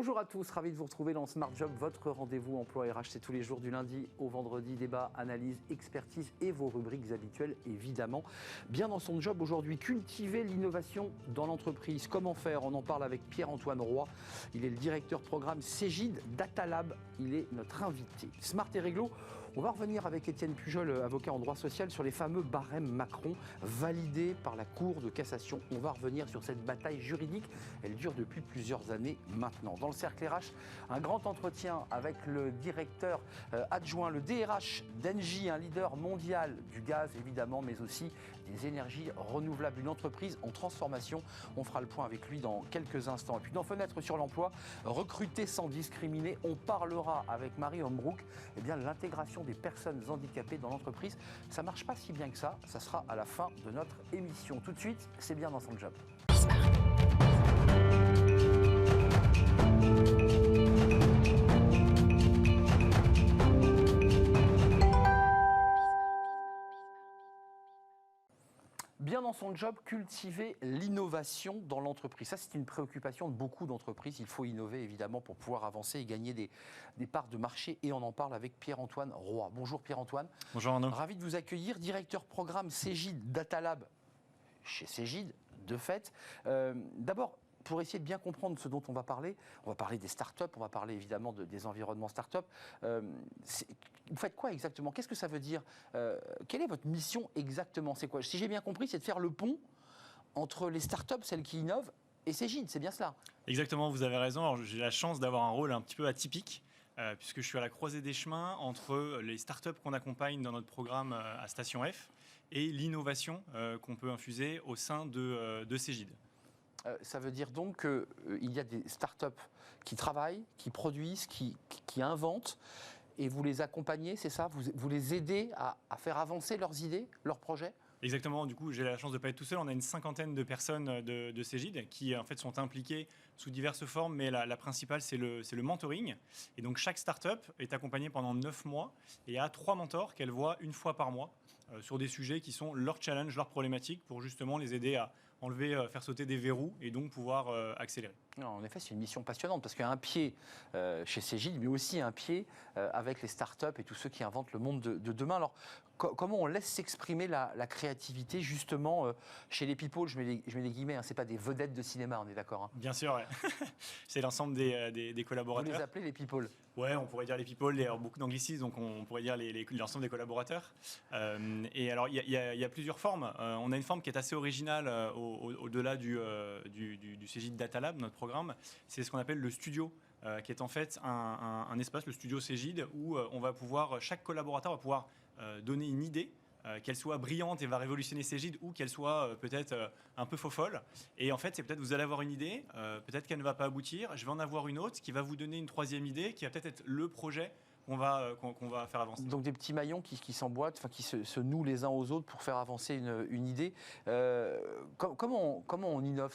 Bonjour à tous, ravi de vous retrouver dans Smart Job, votre rendez-vous emploi RH. C'est tous les jours du lundi au vendredi, débat, analyse, expertise et vos rubriques habituelles évidemment. Bien dans son job aujourd'hui, cultiver l'innovation dans l'entreprise. Comment faire? On en parle avec Pierre-Antoine Roy. Il est le directeur programme Cegid Data Lab. Il est notre invité. Smart et réglo, on va revenir avec Étienne Pujol, avocat en droit social, sur les fameux barèmes Macron validés par la Cour de cassation. On va revenir sur cette bataille juridique. Elle dure depuis plusieurs années maintenant. Dans le cercle RH, un grand entretien avec le directeur adjoint, le DRH d'Engie, un leader mondial du gaz évidemment, mais aussi des énergies renouvelables, une entreprise en transformation. On fera le point avec lui dans quelques instants. Et puis dans Fenêtre sur l'emploi, recruter sans discriminer, on parlera avec Marie Hombrook l'intégration des personnes handicapées dans l'entreprise. Ça ne marche pas si bien que ça, ça sera à la fin de notre émission. Tout de suite, c'est bien dans son job. Bien dans son job, cultiver l'innovation dans l'entreprise. Ça, c'est une préoccupation de beaucoup d'entreprises. Il faut innover, évidemment, pour pouvoir avancer et gagner des parts de marché. Et on en parle avec Pierre-Antoine Roy. Bonjour Pierre-Antoine. Bonjour Arnaud. Ravi de vous accueillir. Directeur programme Cegid Data Lab chez Cegid, de fait. D'abord, pour essayer de bien comprendre ce dont on va parler des startups, on va parler évidemment des environnements startups. Vous faites quoi exactement? Qu'est-ce que ça veut dire? Quelle est votre mission exactement? C'est quoi? Si j'ai bien compris, c'est de faire le pont entre les startups, celles qui innovent, et Cegid, c'est bien cela? Exactement, vous avez raison. Alors, j'ai la chance d'avoir un rôle un petit peu atypique, puisque je suis à la croisée des chemins entre les startups qu'on accompagne dans notre programme à Station F et l'innovation qu'on peut infuser au sein de Cegid. Ça veut dire donc qu'il y a des startups qui travaillent, qui produisent, qui inventent, et vous les accompagnez, c'est ça? Vous les aidez à faire avancer leurs idées, leurs projets? Exactement, du coup j'ai la chance de ne pas être tout seul, on a une cinquantaine de personnes de Cegid qui en fait sont impliquées sous diverses formes, mais la principale c'est le mentoring. Et donc chaque start-up est accompagnée pendant 9 mois et a 3 mentors qu'elle voit une fois par mois sur des sujets qui sont leurs challenges, leurs problématiques, pour justement les aider à enlever, faire sauter des verrous et donc pouvoir accélérer. Non, en effet, c'est une mission passionnante parce qu'il y a un pied chez Cegid, mais aussi un pied avec les startups et tous ceux qui inventent le monde de demain. Alors, comment on laisse s'exprimer la créativité justement chez les people? Je mets les guillemets, hein, c'est pas des vedettes de cinéma, on est d'accord, hein. Bien sûr, ouais. C'est l'ensemble des collaborateurs. Vous les appelez les people? Ouais, on pourrait dire les people, il y a beaucoup d'anglicismes, donc on pourrait dire l'ensemble des collaborateurs. Et alors, il y a plusieurs formes. On a une forme qui est assez originale au-delà du Cegid Data Lab, notre programme. C'est ce qu'on appelle le studio, qui est en fait un espace, le studio Cegid, où chaque collaborateur va pouvoir donner une idée, qu'elle soit brillante et va révolutionner Cegid, ou qu'elle soit peut-être un peu faux-folle. Et en fait, c'est peut-être vous allez avoir une idée, peut-être qu'elle ne va pas aboutir, je vais en avoir une autre qui va vous donner une troisième idée, qui va peut-être être le projet qu'on va faire avancer. Donc des petits maillons qui s'emboîtent, qui se nouent les uns aux autres pour faire avancer une idée. Comment on innove?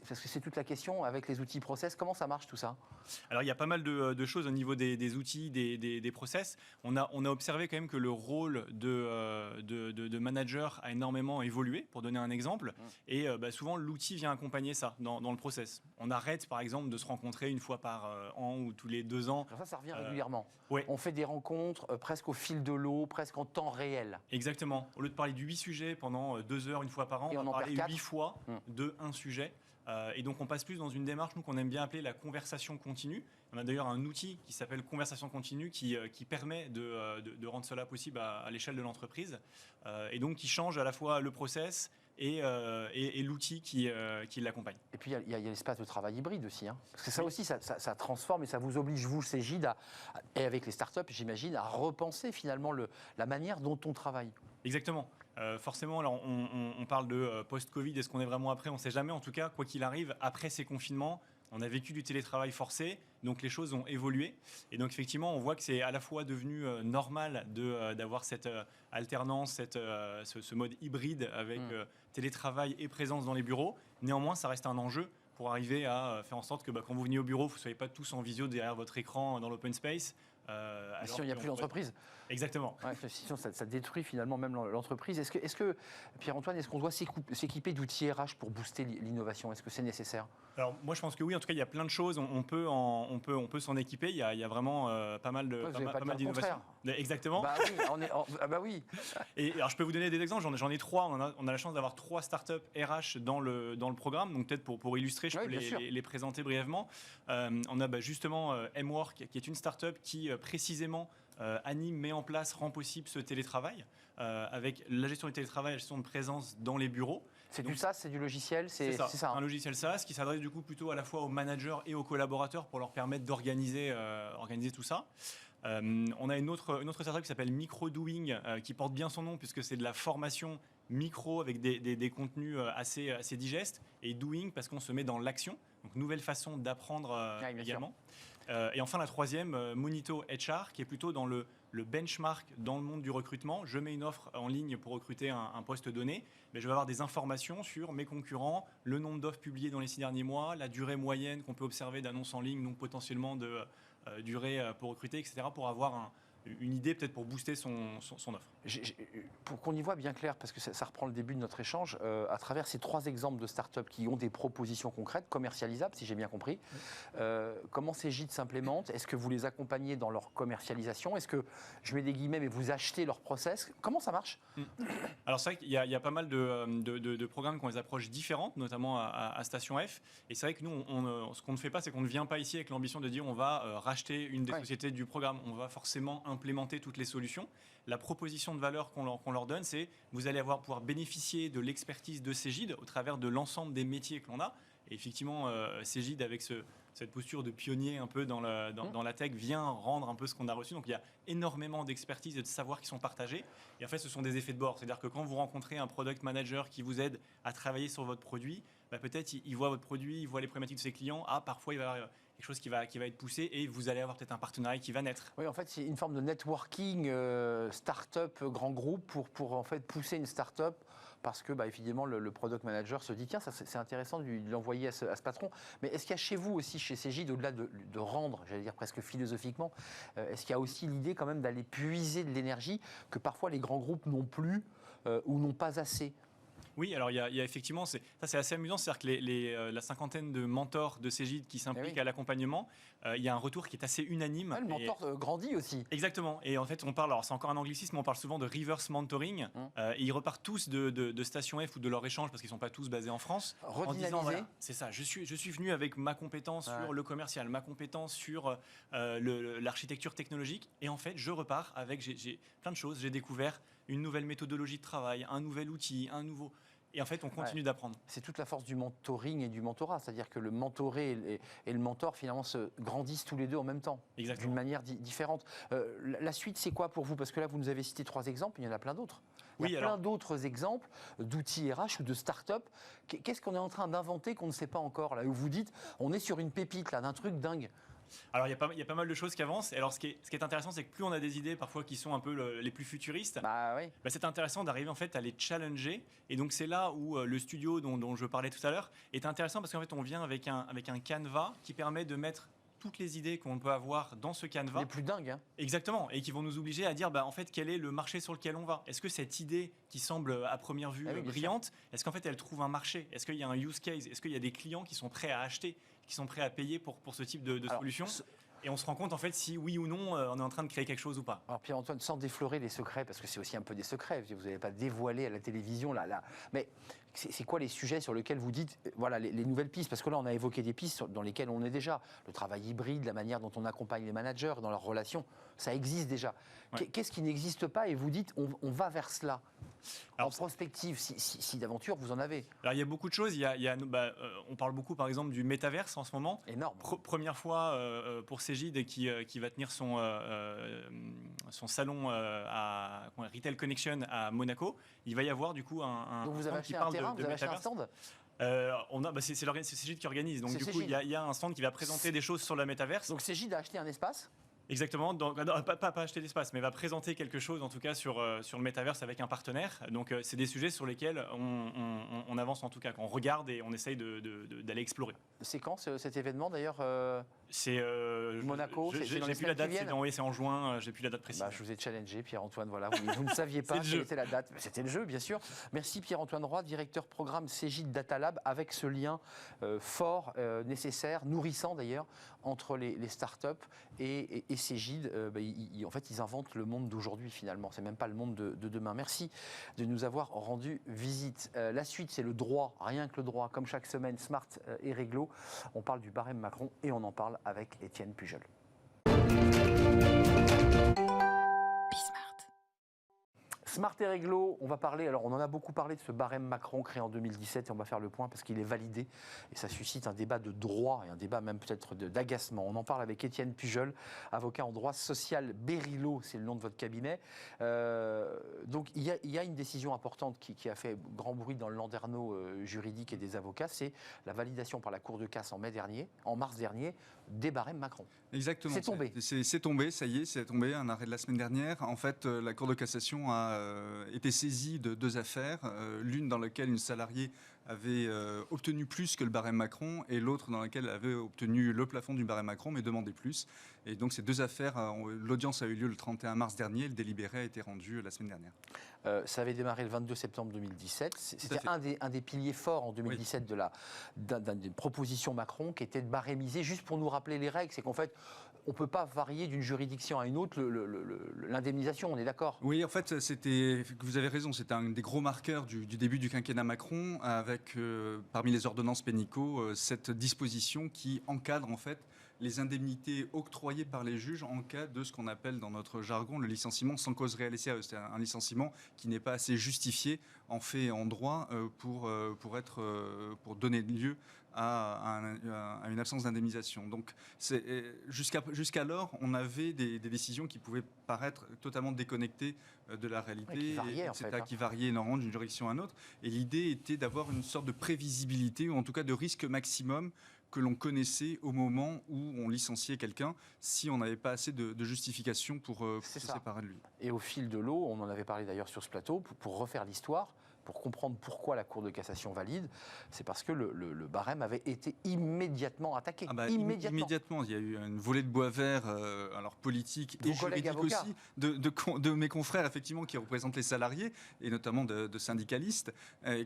Parce que c'est toute la question avec les outils process. Comment ça marche tout ça? Alors il y a pas mal de choses au niveau des outils, des process. On a observé quand même que le rôle de manager a énormément évolué, pour donner un exemple. Et souvent l'outil vient accompagner ça dans le process. On arrête par exemple de se rencontrer une fois par an ou tous les 2 ans. Alors ça revient régulièrement. Oui. On fait des rencontres presque au fil de l'eau, presque en temps réel. Exactement. Au lieu de parler de 8 sujets pendant 2 heures une fois par an, on va parler 8 fois de un sujet. Et donc on passe plus dans une démarche, nous, qu'on aime bien appeler la conversation continue. On a d'ailleurs un outil qui s'appelle Conversation continue qui permet de rendre cela possible à l'échelle de l'entreprise. Et donc qui change à la fois le process et l'outil qui l'accompagne. Et puis il y a l'espace de travail hybride aussi, hein. Parce que ça aussi, ça transforme et ça vous oblige, vous, Cegid, et avec les startups, j'imagine, à repenser finalement la manière dont on travaille. Exactement. Forcément, alors on parle de post-Covid, est-ce qu'on est vraiment après? On ne sait jamais. En tout cas, quoi qu'il arrive, après ces confinements, on a vécu du télétravail forcé, donc les choses ont évolué. Et donc effectivement, on voit que c'est à la fois devenu normal d'avoir cette alternance, ce mode hybride avec télétravail et présence dans les bureaux. Néanmoins, ça reste un enjeu pour arriver à faire en sorte que quand vous venez au bureau, vous ne soyez pas tous en visio derrière votre écran dans l'open space. Sinon, il n'y a plus d'entreprise. Exactement. Ouais, sinon, ça détruit finalement même l'entreprise. Est-ce que Pierre-Antoine, est-ce qu'on doit s'équiper d'outils RH pour booster l'innovation? Est-ce que c'est nécessaire? Alors moi je pense que oui, en tout cas il y a plein de choses, on peut s'en équiper, il y a vraiment pas mal d'innovations. Exactement. Bah oui, bah oui. Et alors je peux vous donner des exemples, j'en ai 3, on a la chance d'avoir 3 startups RH dans le programme, donc peut-être pour illustrer, je peux les présenter brièvement. On a justement M-Work qui est une startup qui précisément anime, met en place, rend possible ce télétravail, avec la gestion du télétravail, la gestion de présence dans les bureaux. C'est du SaaS, c'est du logiciel, c'est ça. Un logiciel SaaS qui s'adresse du coup plutôt à la fois aux managers et aux collaborateurs pour leur permettre d'organiser tout ça. On a une autre startup qui s'appelle Microdoing, qui porte bien son nom puisque c'est de la formation micro avec des contenus assez digestes, et doing parce qu'on se met dans l'action, donc nouvelle façon d'apprendre également. Et enfin la troisième, Monito HR, qui est plutôt dans le benchmark dans le monde du recrutement. Je mets une offre en ligne pour recruter un poste donné, mais je vais avoir des informations sur mes concurrents, le nombre d'offres publiées dans les 6 derniers mois, la durée moyenne qu'on peut observer d'annonces en ligne, donc potentiellement de durée pour recruter, etc., pour avoir une idée peut-être pour booster son offre. Pour qu'on y voit bien clair, parce que ça reprend le début de notre échange, à travers ces 3 exemples de startups qui ont des propositions concrètes, commercialisables, si j'ai bien compris, comment Cegid s'implémente? Est-ce que vous les accompagnez dans leur commercialisation? Est-ce que, je mets des guillemets, mais vous achetez leur process? Comment ça marche? Alors c'est vrai qu'il y a pas mal de programmes qui ont des approches différentes, notamment à Station F. Et c'est vrai que nous, ce qu'on ne fait pas, c'est qu'on ne vient pas ici avec l'ambition de dire on va racheter une des sociétés du programme. On va forcément implémenter toutes les solutions. La proposition de valeur qu'on leur donne, c'est vous allez pouvoir bénéficier de l'expertise de Cegid au travers de l'ensemble des métiers que l'on a. Et effectivement, Cegid, avec cette posture de pionnier un peu dans la tech, vient rendre un peu ce qu'on a reçu. Donc il y a énormément d'expertise et de savoir qui sont partagés. Et en fait, ce sont des effets de bord. C'est-à-dire que quand vous rencontrez un product manager qui vous aide à travailler sur votre produit, peut-être il voit votre produit, il voit les problématiques de ses clients. Parfois il va y avoir quelque chose qui va être poussé et vous allez avoir peut-être un partenariat qui va naître. Oui, en fait, c'est une forme de networking start-up, grand groupe pour en fait pousser une start-up parce que évidemment le product manager se dit tiens, ça c'est intéressant de l'envoyer à ce patron. Mais est-ce qu'il y a chez vous aussi, chez Cegid, au-delà de rendre, j'allais dire presque philosophiquement, est-ce qu'il y a aussi l'idée quand même d'aller puiser de l'énergie que parfois les grands groupes n'ont plus ou n'ont pas assez? Oui, alors il y a effectivement, ça c'est assez amusant, c'est-à-dire que la cinquantaine de mentors de Cegid qui s'impliquent à l'accompagnement, il y a un retour qui est assez unanime. Le mentor grandit aussi. Exactement, et en fait on parle, alors c'est encore un anglicisme, mais on parle souvent de reverse mentoring, et ils repartent tous de Station F ou de leur échange, parce qu'ils ne sont pas tous basés en France, en disant voilà, c'est ça, je suis venu avec ma compétence sur le commercial, ma compétence sur l'architecture technologique, et en fait je repars avec, j'ai plein de choses, j'ai découvert une nouvelle méthodologie de travail, un nouvel outil, un nouveau... Et en fait, on continue d'apprendre. C'est toute la force du mentoring et du mentorat. C'est-à-dire que le mentoré et le mentor, finalement, se grandissent tous les deux en même temps. Exactement. D'une manière différente. La suite, c'est quoi pour vous? Parce que là, vous nous avez cité 3 exemples, il y en a plein d'autres. Il y a plein d'autres exemples d'outils RH ou de start-up. Qu'est-ce qu'on est en train d'inventer qu'on ne sait pas encore, là, où vous dites, on est sur une pépite, là, d'un truc dingue? Alors, il y a pas mal de choses qui avancent. Et alors, ce qui est intéressant, c'est que plus on a des idées parfois qui sont un peu les plus futuristes, c'est intéressant d'arriver en fait à les challenger. Et donc, c'est là où le studio dont je parlais tout à l'heure est intéressant parce qu'en fait, on vient avec un canevas qui permet de mettre toutes les idées qu'on peut avoir dans ce canevas. Les plus dingues. Hein. Exactement. Et qui vont nous obliger à dire, en fait, quel est le marché sur lequel on va? Est-ce que cette idée qui semble à première vue brillante, est-ce qu'en fait, elle trouve un marché? Est-ce qu'il y a un use case? Est-ce qu'il y a des clients qui sont prêts à acheter, qui sont prêts à payer pour ce type de solution? Et on se rend compte en fait si oui ou non on est en train de créer quelque chose ou pas. Alors Pierre-Antoine, sans déflorer les secrets, parce que c'est aussi un peu des secrets, vous n'allez pas dévoiler à la télévision là. Mais c'est quoi les sujets sur lesquels vous dites, voilà, les nouvelles pistes? Parce que là, on a évoqué des pistes dans lesquelles on est déjà. Le travail hybride, la manière dont on accompagne les managers dans leurs relations, ça existe déjà. Ouais. Qu'est-ce qui n'existe pas et vous dites, on va vers cela? Alors, en prospective, si d'aventure vous en avez. Alors il y a beaucoup de choses. On parle beaucoup par exemple du métaverse en ce moment. Énorme. Première fois pour Cegid qui va tenir son salon à Retail Connection à Monaco. Il va y avoir du coup un donc vous avez acheté un terrain, vous avez acheté un stand? C'est Cegid qui organise. Donc du coup il y a un stand qui va présenter des choses sur la métaverse. Donc Cegid a acheté un espace? Exactement, donc, pas acheter d'espace, mais va présenter quelque chose en tout cas sur le métaverse avec un partenaire. Donc c'est des sujets sur lesquels on avance en tout cas, qu'on regarde et on essaye d'aller explorer. C'est quand cet événement d'ailleurs C'est Monaco, j'ai plus la date, c'est en juin, j'ai plus la date précise. Je vous ai challengé, Pierre-Antoine, voilà, vous ne saviez pas quelle était la date. C'était le jeu, bien sûr. Merci Pierre-Antoine Roy, directeur programme Cegid Data Lab, avec ce lien fort, nécessaire, nourrissant d'ailleurs, entre les startups et Cegid. En fait, ils inventent le monde d'aujourd'hui finalement, c'est même pas le monde de demain. Merci de nous avoir rendu visite. La suite, c'est le droit, rien que le droit, comme chaque semaine, Smart et Réglo. On parle du barème Macron et on en parle avec Étienne Pujol. Smart et Réglo, on va parler, alors on en a beaucoup parlé de ce barème Macron créé en 2017 et on va faire le point parce qu'il est validé et ça suscite un débat de droit et un débat même peut-être d'agacement. On en parle avec Étienne Pujol, avocat en droit social Berilo, c'est le nom de votre cabinet. Donc il y a une décision importante qui a fait grand bruit dans le landerneau juridique et des avocats, c'est la validation par la Cour de casse en mars dernier, des barèmes Macron. Exactement. C'est tombé. C'est tombé, ça y est, c'est tombé, un arrêt de la semaine dernière. En fait, la Cour de cassation a été saisie de deux affaires, l'une dans laquelle une salariée avait obtenu plus que le barème Macron et l'autre dans laquelle elle avait obtenu le plafond du barème Macron mais demandé plus. Et donc ces deux affaires, l'audience a eu lieu le 31 mars dernier, le délibéré a été rendu la semaine dernière. Ça avait démarré le 22 septembre 2017. C'était un des piliers forts en 2017 d'une proposition Macron qui était de barémiser, juste pour nous rappeler les règles, c'est qu'en fait, on ne peut pas varier d'une juridiction à une autre l'indemnisation, on est d'accord? Oui, en fait, vous avez raison, c'était un des gros marqueurs du début du quinquennat Macron, avec parmi les ordonnances pénicaux, cette disposition qui encadre en fait les indemnités octroyées par les juges en cas de ce qu'on appelle dans notre jargon le licenciement sans cause réelle et sérieuse. C'est un licenciement qui n'est pas assez justifié en fait et en droit pour donner lieu à une absence d'indemnisation. Donc jusqu'alors, on avait des décisions qui pouvaient paraître totalement déconnectées de la réalité, qui variaient énormément d'une juridiction à une autre. Et l'idée était d'avoir une sorte de prévisibilité, ou en tout cas de risque maximum que l'on connaissait au moment où on licenciait quelqu'un, si on n'avait pas assez de justification pour se séparer de lui. Et au fil de l'eau, on en avait parlé d'ailleurs sur ce plateau, pour refaire l'histoire, pour comprendre pourquoi la Cour de cassation valide, c'est parce que le barème avait été immédiatement attaqué. Immédiatement. Il y a eu une volée de bois vert, alors politique et juridique aussi, de mes confrères, effectivement, qui représentent les salariés, et notamment de syndicalistes,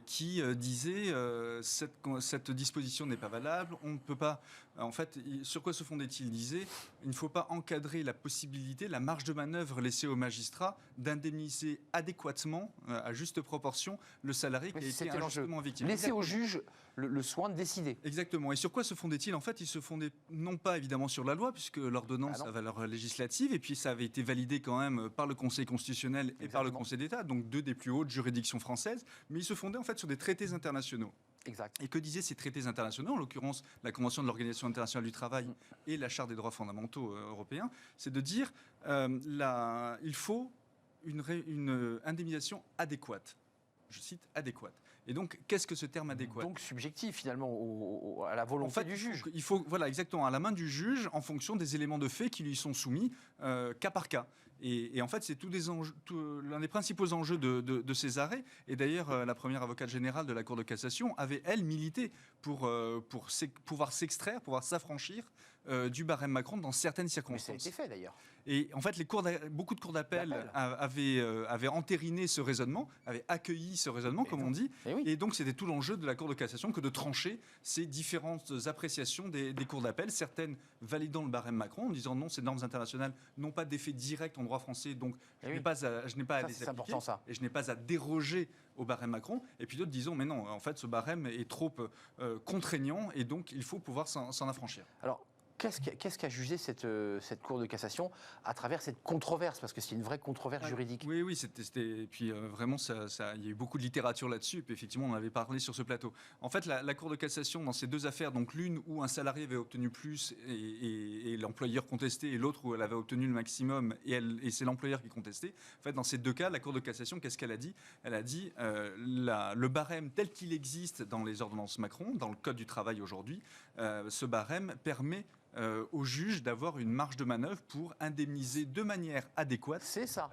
qui disaient cette disposition n'est pas valable, on ne peut pas... En fait, sur quoi se fondait-il? Il disait il ne faut pas encadrer la possibilité, la marge de manœuvre laissée aux magistrats d'indemniser adéquatement, à juste proportion, le salarié qui a été injustement victime. Laisser aux juges le soin de décider. Exactement. Et sur quoi se fondait-il? En fait, il se fondait non pas évidemment sur la loi, puisque l'ordonnance a valeur législative, et puis ça avait été validé quand même par le Conseil constitutionnel et par le Conseil d'État, donc deux des plus hautes juridictions françaises, mais il se fondait en fait sur des traités internationaux. Exact. Et que disaient ces traités internationaux, en l'occurrence la Convention de l'Organisation internationale du travail et la Charte des droits fondamentaux européens, c'est de dire il faut une indemnisation adéquate. Je cite adéquate. Et donc, qu'est-ce que ce terme adéquat? Donc subjectif finalement à la volonté du juge. Il faut, voilà, exactement, à la main du juge en fonction des éléments de fait qui lui sont soumis cas par cas. Et en fait, c'est l'un des principaux enjeux de ces arrêts. Et d'ailleurs, la première avocate générale de la Cour de cassation avait, elle, milité pour pouvoir s'extraire, pouvoir s'affranchir du barème Macron dans certaines circonstances. Mais ça a été fait d'ailleurs. Et en fait, beaucoup de cours d'appel avaient entériné ce raisonnement, avaient accueilli ce raisonnement, comme on dit. Et donc, c'était tout l'enjeu de la Cour de cassation que de trancher ces différentes appréciations des cours d'appel, certaines validant le barème Macron en disant non, ces normes internationales n'ont pas d'effet direct en droit français, donc je n'ai pas à les appliquer et je n'ai pas à déroger au barème Macron. Et puis d'autres disant mais non, en fait, ce barème est trop contraignant et donc il faut pouvoir s'en affranchir. Alors, qu'est-ce qu'a jugé cette Cour de cassation à travers cette controverse? Parce que c'est une vraie controverse juridique. Oui, et puis vraiment, il y a eu beaucoup de littérature là-dessus, et puis effectivement, on en avait parlé sur ce plateau. En fait, la Cour de cassation, dans ces deux affaires, donc l'une où un salarié avait obtenu plus et l'employeur contestait, et l'autre où elle avait obtenu le maximum et c'est l'employeur qui contestait, en fait, dans ces deux cas, la Cour de cassation, qu'est-ce qu'elle a dit? Elle a dit le barème tel qu'il existe dans les ordonnances Macron, dans le Code du travail aujourd'hui, ce barème permet au juge d'avoir une marge de manœuvre pour indemniser de manière adéquate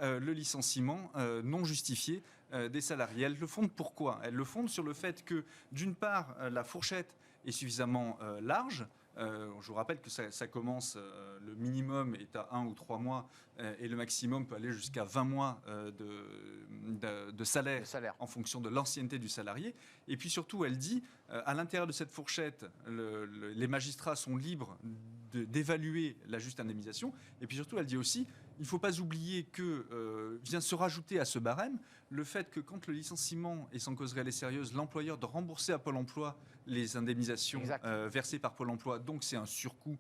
le licenciement non justifié des salariés. Elles le fondent pourquoi? Elles le fondent sur le fait que, d'une part, la fourchette est suffisamment large. Je vous rappelle que ça commence, le minimum est à 1 ou 3 mois et le maximum peut aller jusqu'à 20 mois de salaire en fonction de l'ancienneté du salarié. Et puis surtout, elle dit, à l'intérieur de cette fourchette, les magistrats sont libres d'évaluer la juste indemnisation. Et puis surtout, elle dit aussi, il ne faut pas oublier que vient se rajouter à ce barème le fait que quand le licenciement est sans cause réelle et sérieuse, l'employeur doit rembourser à Pôle emploi les indemnisations versées par Pôle emploi. Donc c'est un surcoût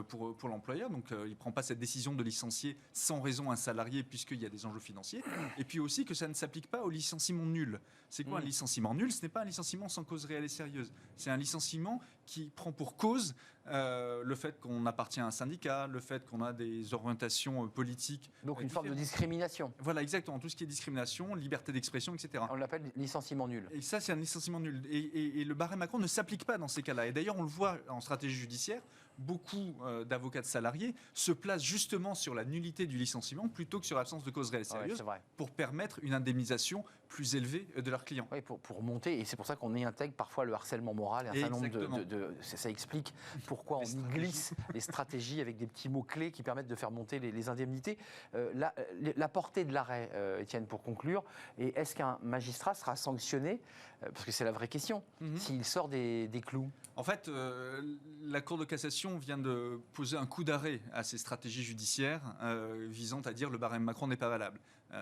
pour l'employeur. Donc il ne prend pas cette décision de licencier sans raison un salarié puisqu'il y a des enjeux financiers. Et puis aussi que ça ne s'applique pas au licenciement nul. C'est quoi un licenciement nul? Ce n'est pas un licenciement sans cause réelle et sérieuse. C'est un licenciement qui prend pour cause le fait qu'on appartient à un syndicat, le fait qu'on a des orientations politiques. Donc une forme de discrimination. Voilà, exactement. Tout ce qui est discrimination, liberté d'expression, etc. On l'appelle licenciement nul. Et ça, c'est un licenciement nul. Et le barème Macron ne s'applique pas dans ces cas-là. Et d'ailleurs, on le voit en stratégie judiciaire, beaucoup d'avocats de salariés se placent justement sur la nullité du licenciement plutôt que sur l'absence de cause réelle et sérieuse pour permettre une indemnisation plus élevée de leurs clients. Oui, pour monter. Et c'est pour ça qu'on y intègre parfois le harcèlement moral. Et un certain nombre ça explique pourquoi on y glisse les stratégies avec des petits mots-clés qui permettent de faire monter les indemnités. La portée de l'arrêt, Étienne, pour conclure, et est-ce qu'un magistrat sera sanctionné, parce que c'est la vraie question, s'il sort des clous? En fait, la Cour de cassation vient de poser un coup d'arrêt à ces stratégies judiciaires visant à dire le barème Macron n'est pas valable.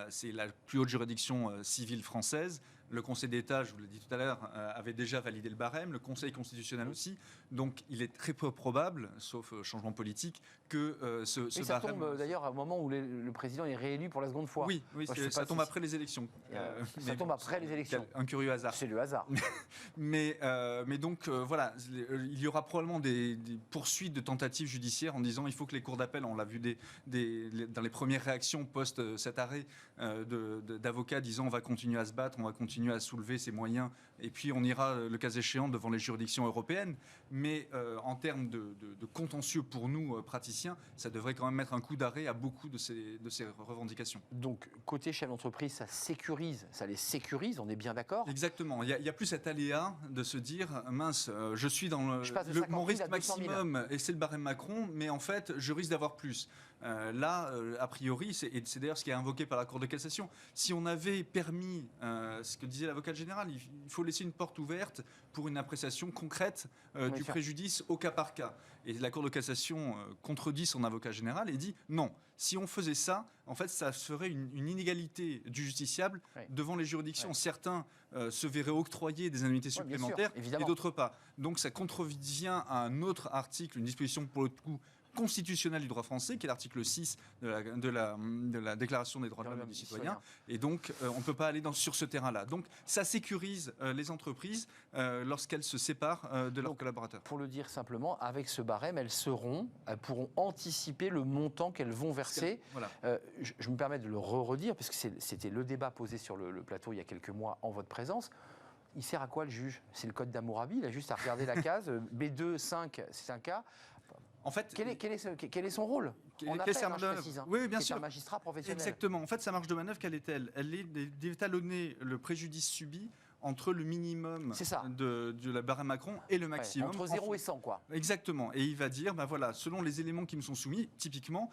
C'est la plus haute juridiction civile française. Le Conseil d'État, je vous l'ai dit tout à l'heure, avait déjà validé le barème, le Conseil constitutionnel aussi. Donc il est très peu probable, sauf changement politique, que ce barème... ça tombe d'ailleurs au moment où le président est réélu pour la seconde fois. Oui, ça tombe après les élections. Ça tombe après les élections. Un curieux hasard. C'est le hasard. mais donc voilà, il y aura probablement des poursuites de tentatives judiciaires en disant il faut que les cours d'appel, on l'a vu dans les premières réactions post cet arrêt d'avocats disant on va continuer à se battre, on va continuer à soulever ces moyens et puis on ira le cas échéant devant les juridictions européennes. Mais en termes de contentieux pour nous, praticiens, ça devrait quand même mettre un coup d'arrêt à beaucoup de ces revendications. Donc, côté chef d'entreprise, ça les sécurise, on est bien d'accord? Exactement. Il n'y a plus cet aléa de se dire, mince, je suis dans mon risque maximum et c'est le barème Macron, mais en fait, je risque d'avoir plus. Là, a priori, c'est d'ailleurs ce qui est invoqué par la Cour de cassation, si on avait permis, ce que disait l'avocat général, il faut laisser une porte ouverte pour une appréciation concrète du préjudice au cas par cas. Et la Cour de cassation contredit son avocat général et dit non, si on faisait ça, en fait, ça ferait une inégalité du justiciable devant les juridictions. Certains se verraient octroyer des indemnités supplémentaires et d'autres pas. Donc ça contrevient à un autre article, une disposition pour le coup constitutionnel du droit français, qui est l'article 6 de la Déclaration des droits de l'homme et du citoyen. Et donc, on ne peut pas aller sur ce terrain-là. Donc, ça sécurise les entreprises lorsqu'elles se séparent de leurs collaborateurs. Pour le dire simplement, avec ce barème, elles pourront anticiper le montant qu'elles vont verser. Voilà. Je me permets de le redire, parce que c'était le débat posé sur le plateau il y a quelques mois en votre présence. Il sert à quoi le juge? C'est le code d'Hammurabi, il a juste à regarder la case. B2, 5, c'est un cas. En fait, quel est son rôle? On appelle, je précise, oui, bien sûr. Un magistrat professionnel. Exactement. En fait, sa marge de manœuvre, quelle est-elle? Elle est d'étalonner le préjudice subi entre le minimum de la barème Macron et le maximum. Entre 0 et 100, quoi. Exactement. Et il va dire, voilà, selon les éléments qui me sont soumis, typiquement,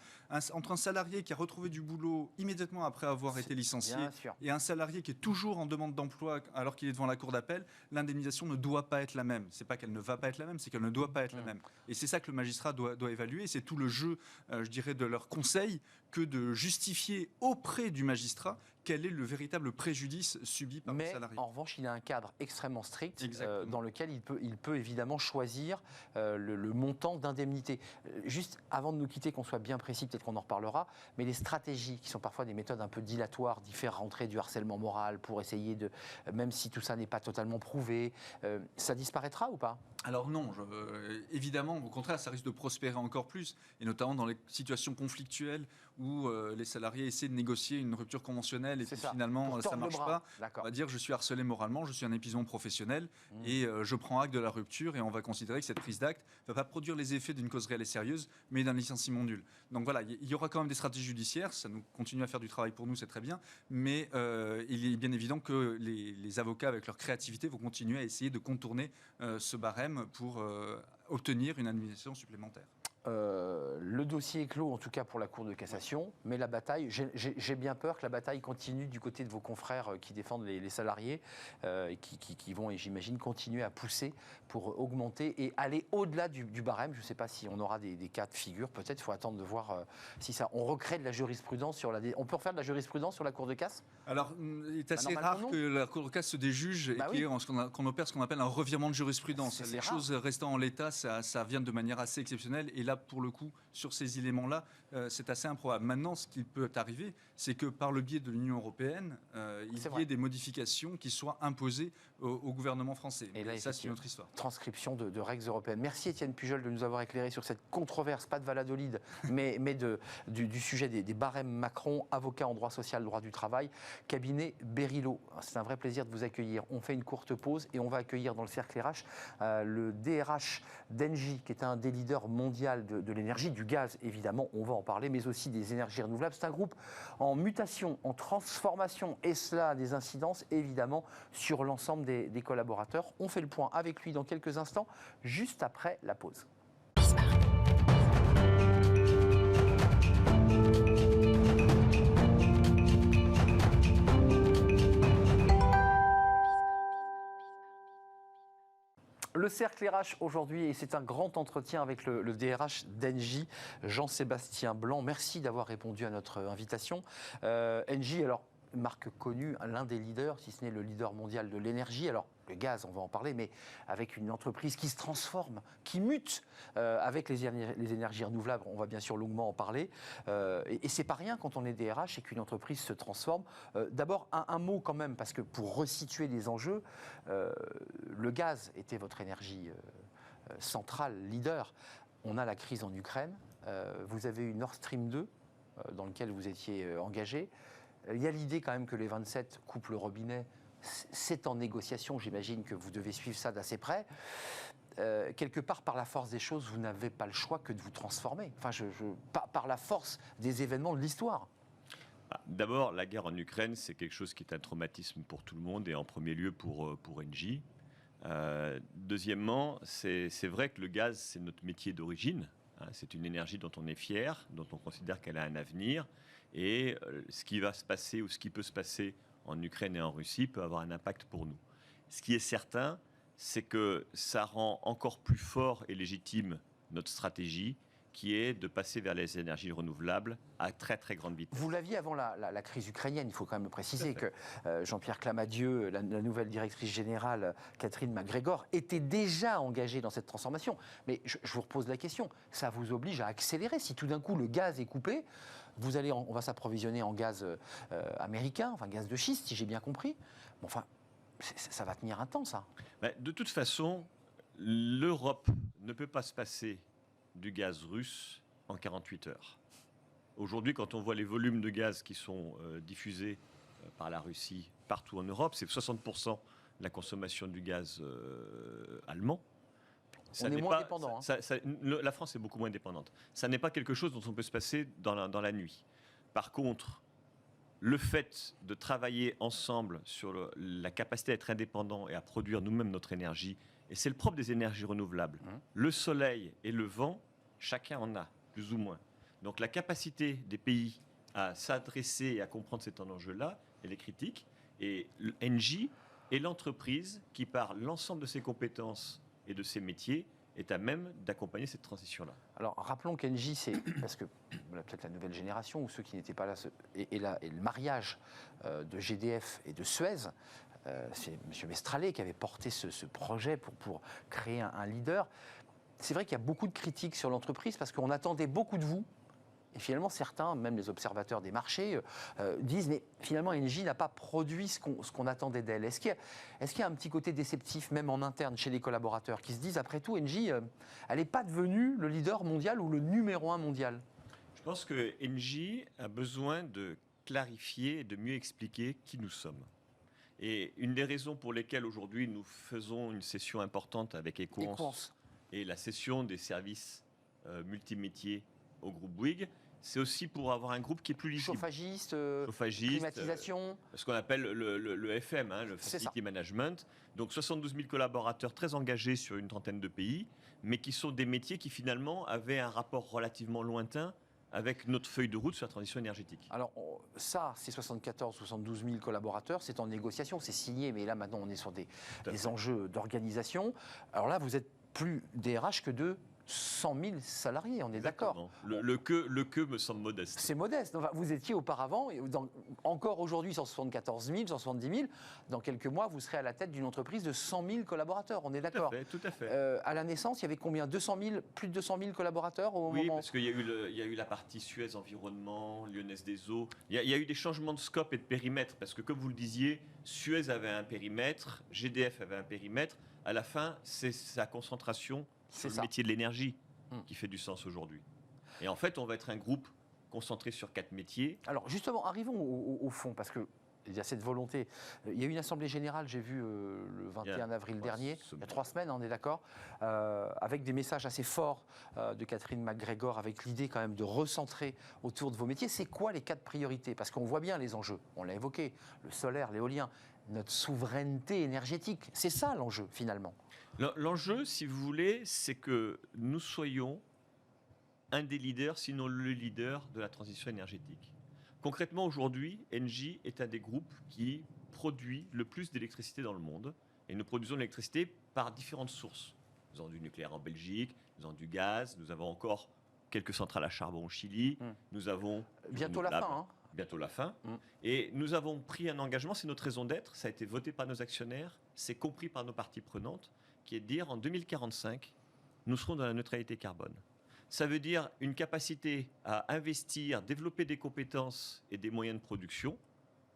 entre un salarié qui a retrouvé du boulot immédiatement après avoir été licencié et un salarié qui est toujours en demande d'emploi alors qu'il est devant la cour d'appel, l'indemnisation ne doit pas être la même. C'est pas qu'elle ne va pas être la même, c'est qu'elle ne doit pas être la même. Et c'est ça que le magistrat doit évaluer. C'est tout le jeu, je dirais, de leur conseil que de justifier auprès du magistrat quel est le véritable préjudice subi par le salarié. Mais en revanche, il a un cadre extrêmement strict dans lequel il peut évidemment choisir le montant d'indemnité. Juste avant de nous quitter, qu'on soit bien précis, peut-être qu'on en reparlera, mais les stratégies qui sont parfois des méthodes un peu dilatoires, d'y faire rentrer du harcèlement moral pour essayer de, même si tout ça n'est pas totalement prouvé, ça disparaîtra ou pas? Alors non, évidemment, au contraire, ça risque de prospérer encore plus, et notamment dans les situations conflictuelles où les salariés essaient de négocier une rupture conventionnelle et puis finalement Pour ça tordre ne marche le bras. pas. On va dire je suis harcelé moralement, je suis un épuisement professionnel et je prends acte de la rupture et on va considérer que cette prise d'acte ne va pas produire les effets d'une cause réelle et sérieuse, mais d'un licenciement nul. Donc voilà, il y aura quand même des stratégies judiciaires, ça nous continue à faire du travail pour nous, c'est très bien, mais il est bien évident que les avocats, avec leur créativité, vont continuer à essayer de contourner ce barème pour obtenir une indemnisation supplémentaire. Le dossier est clos, en tout cas pour la Cour de cassation, mais la bataille, j'ai bien peur que la bataille continue du côté de vos confrères qui défendent les salariés, et qui vont, et j'imagine, continuer à pousser pour augmenter et aller au-delà du barème. Je ne sais pas si on aura des cas de figure, peut-être il faut attendre de voir si ça. On recrée de la jurisprudence sur la. On peut refaire de la jurisprudence sur la Cour de casse ? Alors, il est assez rare que la Cour de casse se déjuge et qu'on opère ce qu'on appelle un revirement de jurisprudence. Les choses restant en l'état, ça vient de manière assez exceptionnelle. Et là, pour le coup, sur ces éléments-là, c'est assez improbable. Maintenant, ce qui peut arriver, c'est que par le biais de l'Union européenne, il y ait des modifications qui soient imposées au gouvernement français. Et là, ça, c'est une autre histoire. Transcription de règles européennes. Merci Étienne Pujol de nous avoir éclairé sur cette controverse, pas de Valladolid, mais du sujet des barèmes Macron, avocat en droit social, droit du travail, cabinet Berilo. C'est un vrai plaisir de vous accueillir. On fait une courte pause et on va accueillir dans le cercle RH le DRH d'Engie, qui est un des leaders mondiaux de l'énergie, du gaz évidemment, on va en parler, mais aussi des énergies renouvelables. C'est un groupe en mutation, en transformation, et cela a des incidences évidemment sur l'ensemble des collaborateurs. On fait le point avec lui dans quelques instants, juste après la pause. Le cercle RH aujourd'hui, et c'est un grand entretien avec le DRH d'Engie, Jean-Sébastien Blanc. Merci d'avoir répondu à notre invitation. Engie, alors, marque connue, l'un des leaders, si ce n'est le leader mondial de l'énergie. Alors, le gaz, on va en parler, mais avec une entreprise qui se transforme, qui mute avec les énergies renouvelables. On va bien sûr longuement en parler. Et c'est pas rien quand on est DRH et qu'une entreprise se transforme. D'abord, un mot quand même, parce que pour resituer les enjeux, le gaz était votre énergie centrale, leader. On a la crise en Ukraine. Vous avez eu Nord Stream 2, dans lequel vous étiez engagé. Il y a l'idée quand même que les 27 coupent le robinet. C'est en négociation, j'imagine que vous devez suivre ça d'assez près. Quelque part, par la force des choses, vous n'avez pas le choix que de vous transformer. Enfin, par la force des événements de l'histoire. D'abord, la guerre en Ukraine, c'est quelque chose qui est un traumatisme pour tout le monde et en premier lieu pour Engie. Deuxièmement, c'est vrai que le gaz, c'est notre métier d'origine. C'est une énergie dont on est fier, dont on considère qu'elle a un avenir. Et ce qui va se passer ou ce qui peut se passer en Ukraine et en Russie peut avoir un impact pour nous. Ce qui est certain, c'est que ça rend encore plus fort et légitime notre stratégie, qui est de passer vers les énergies renouvelables à très très grande vitesse. Vous l'aviez avant la crise ukrainienne, il faut quand même le préciser que Jean-Pierre Clamadieu, la nouvelle directrice générale Catherine MacGregor, était déjà engagée dans cette transformation. Mais je vous repose la question, ça vous oblige à accélérer. Si tout d'un coup le gaz est coupé, on va s'approvisionner en gaz américain, enfin gaz de schiste, si j'ai bien compris. Bon, enfin, ça va tenir un temps, ça. De toute façon, l'Europe ne peut pas se passer du gaz russe en 48 heures. Aujourd'hui, quand on voit les volumes de gaz qui sont diffusés par la Russie partout en Europe, c'est 60% de la consommation du gaz allemand. On est moins dépendant. La France est beaucoup moins dépendante. Ça n'est pas quelque chose dont on peut se passer dans la nuit. Par contre, le fait de travailler ensemble sur la capacité à être indépendant et à produire nous-mêmes notre énergie, et c'est le propre des énergies renouvelables, le soleil et le vent, chacun en a, plus ou moins. Donc la capacité des pays à s'adresser et à comprendre cet enjeu-là, elle est critique. Et Engie est l'entreprise qui, par l'ensemble de ses compétences et de ses métiers, est à même d'accompagner cette transition-là. Alors, rappelons qu'Engie, c'est parce que peut-être la nouvelle génération ou ceux qui n'étaient pas là, et le mariage de GDF et de Suez, c'est M. Mestralet qui avait porté ce projet pour créer un leader. C'est vrai qu'il y a beaucoup de critiques sur l'entreprise parce qu'on attendait beaucoup de vous. Et finalement, certains, même les observateurs des marchés, disent mais finalement, Engie n'a pas produit ce qu'on attendait d'elle. Est-ce qu'il y a un petit côté déceptif, même en interne, chez les collaborateurs, qui se disent, après tout, Engie, elle n'est pas devenue le leader mondial ou le numéro 1 mondial ? pense que Engie a besoin de clarifier et de mieux expliquer qui nous sommes. Et une des raisons pour lesquelles aujourd'hui nous faisons une session importante avec Equance et la cession des services multimétiers au groupe Bouygues, c'est aussi pour avoir un groupe qui est plus lisible. Chauffagiste, Chauffagiste, climatisation. ce qu'on appelle le FM, le Facility Management. Donc 72 000 collaborateurs très engagés sur une trentaine de pays, mais qui sont des métiers qui finalement avaient un rapport relativement lointain avec notre feuille de route sur la transition énergétique. Alors ça, ces 72 000 collaborateurs, c'est en négociation, c'est signé, mais là maintenant on est sur des enjeux d'organisation. Alors là, vous êtes plus DRH que de 100 000 salariés, on est d'accord. Le que me semble modeste. C'est modeste. Enfin, vous étiez auparavant, encore aujourd'hui 174 000, 170 000. Dans quelques mois, vous serez à la tête d'une entreprise de 100 000 collaborateurs, on est d'accord. Tout à fait. À la naissance, il y avait combien, plus de 200 000 collaborateurs au moment. Oui, parce qu'il y a eu la partie Suez Environnement, Lyonnaise des Eaux. Il y a eu des changements de scope et de périmètre, parce que comme vous le disiez, Suez avait un périmètre, GDF avait un périmètre. À la fin, c'est sa concentration sur le métier de l'énergie qui fait du sens aujourd'hui. Et en fait, on va être un groupe concentré sur 4 métiers. Alors justement, arrivons au fond, parce que il y a cette volonté. Il y a eu une assemblée générale, j'ai vu le 21 avril dernier, il y a 3 semaines, on est d'accord, avec des messages assez forts de Catherine McGregor, avec l'idée quand même de recentrer autour de vos métiers. C'est quoi les 4 priorités? Parce qu'on voit bien les enjeux, on l'a évoqué, le solaire, l'éolien, notre souveraineté énergétique. C'est ça l'enjeu finalement. L'enjeu, si vous voulez, c'est que nous soyons un des leaders, sinon le leader de la transition énergétique. Concrètement, aujourd'hui, Engie est un des groupes qui produit le plus d'électricité dans le monde. Et nous produisons de l'électricité par différentes sources. Nous avons du nucléaire en Belgique, nous avons du gaz, nous avons encore quelques centrales à charbon au Chili, nous avons... Bientôt la fin, hein. Bientôt la fin. Et nous avons pris un engagement, c'est notre raison d'être, ça a été voté par nos actionnaires, c'est compris par nos parties prenantes, qui est de dire en 2045, nous serons dans la neutralité carbone. Ça veut dire une capacité à investir, développer des compétences et des moyens de production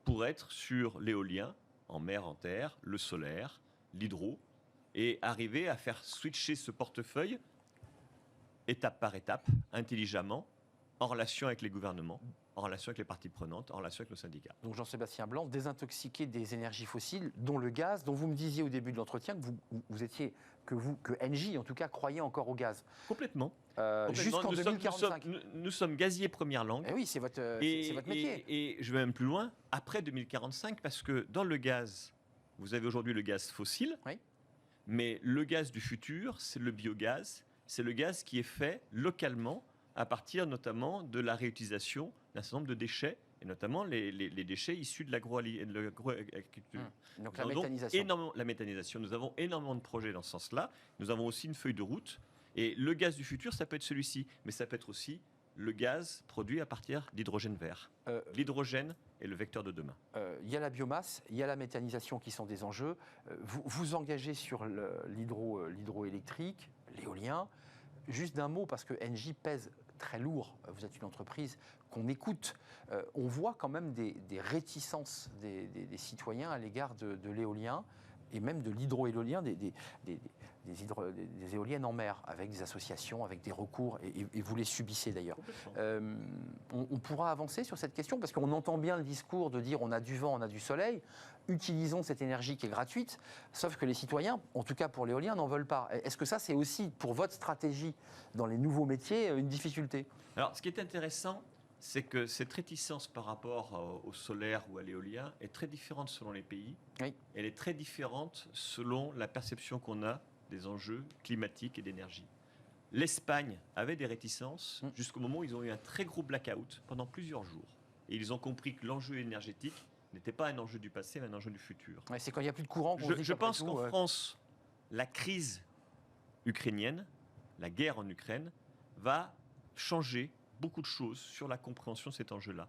pour être sur l'éolien, en mer, en terre, le solaire, l'hydro, et arriver à faire switcher ce portefeuille étape par étape, intelligemment, en relation avec les gouvernements, en relation avec les parties prenantes, en relation avec nos syndicats. Donc Jean-Sébastien Blanc, désintoxiquer des énergies fossiles, dont le gaz, dont vous me disiez au début de l'entretien que Engie, en tout cas, croyait encore au gaz. Complètement. Jusqu'en 2045. Nous sommes gaziers première langue. Et oui, c'est votre métier. Et je vais même plus loin, après 2045, parce que dans le gaz, vous avez aujourd'hui le gaz fossile, mais le gaz du futur, c'est le biogaz, c'est le gaz qui est fait localement à partir notamment de la réutilisation d'un certain nombre de déchets, et notamment les déchets issus de l'agroagriculture. Donc la méthanisation. La méthanisation. Nous avons énormément de projets dans ce sens-là. Nous avons aussi une feuille de route. Et le gaz du futur, ça peut être celui-ci, mais ça peut être aussi le gaz produit à partir d'hydrogène vert. L'hydrogène est le vecteur de demain. Il y a la biomasse, il y a la méthanisation qui sont des enjeux. Vous engagez sur l'hydroélectrique, l'éolien. Juste d'un mot, parce que Engie pèse très lourd. Vous êtes une entreprise qu'on écoute. On voit quand même des réticences des citoyens à l'égard de l'éolien et même de l'hydroéolien, des éoliennes en mer, avec des associations, avec des recours, et vous les subissez d'ailleurs. On pourra avancer sur cette question, parce qu'on entend bien le discours de dire on a du vent, on a du soleil, utilisons cette énergie qui est gratuite, sauf que les citoyens, en tout cas pour l'éolien, n'en veulent pas. Est-ce que ça, c'est aussi pour votre stratégie dans les nouveaux métiers une difficulté? Alors, ce qui est intéressant, c'est que cette réticence par rapport au solaire ou à l'éolien est très différente selon les pays. Oui. Elle est très différente selon la perception qu'on a des enjeux climatiques et d'énergie. L'Espagne avait des réticences jusqu'au moment où ils ont eu un très gros blackout pendant plusieurs jours. Et ils ont compris que l'enjeu énergétique n'était pas un enjeu du passé, mais un enjeu du futur. Ouais, c'est quand il n'y a plus de courant qu'on se dit Je pense tout, qu'en France, la crise ukrainienne, la guerre en Ukraine, va changer beaucoup de choses sur la compréhension de cet enjeu-là.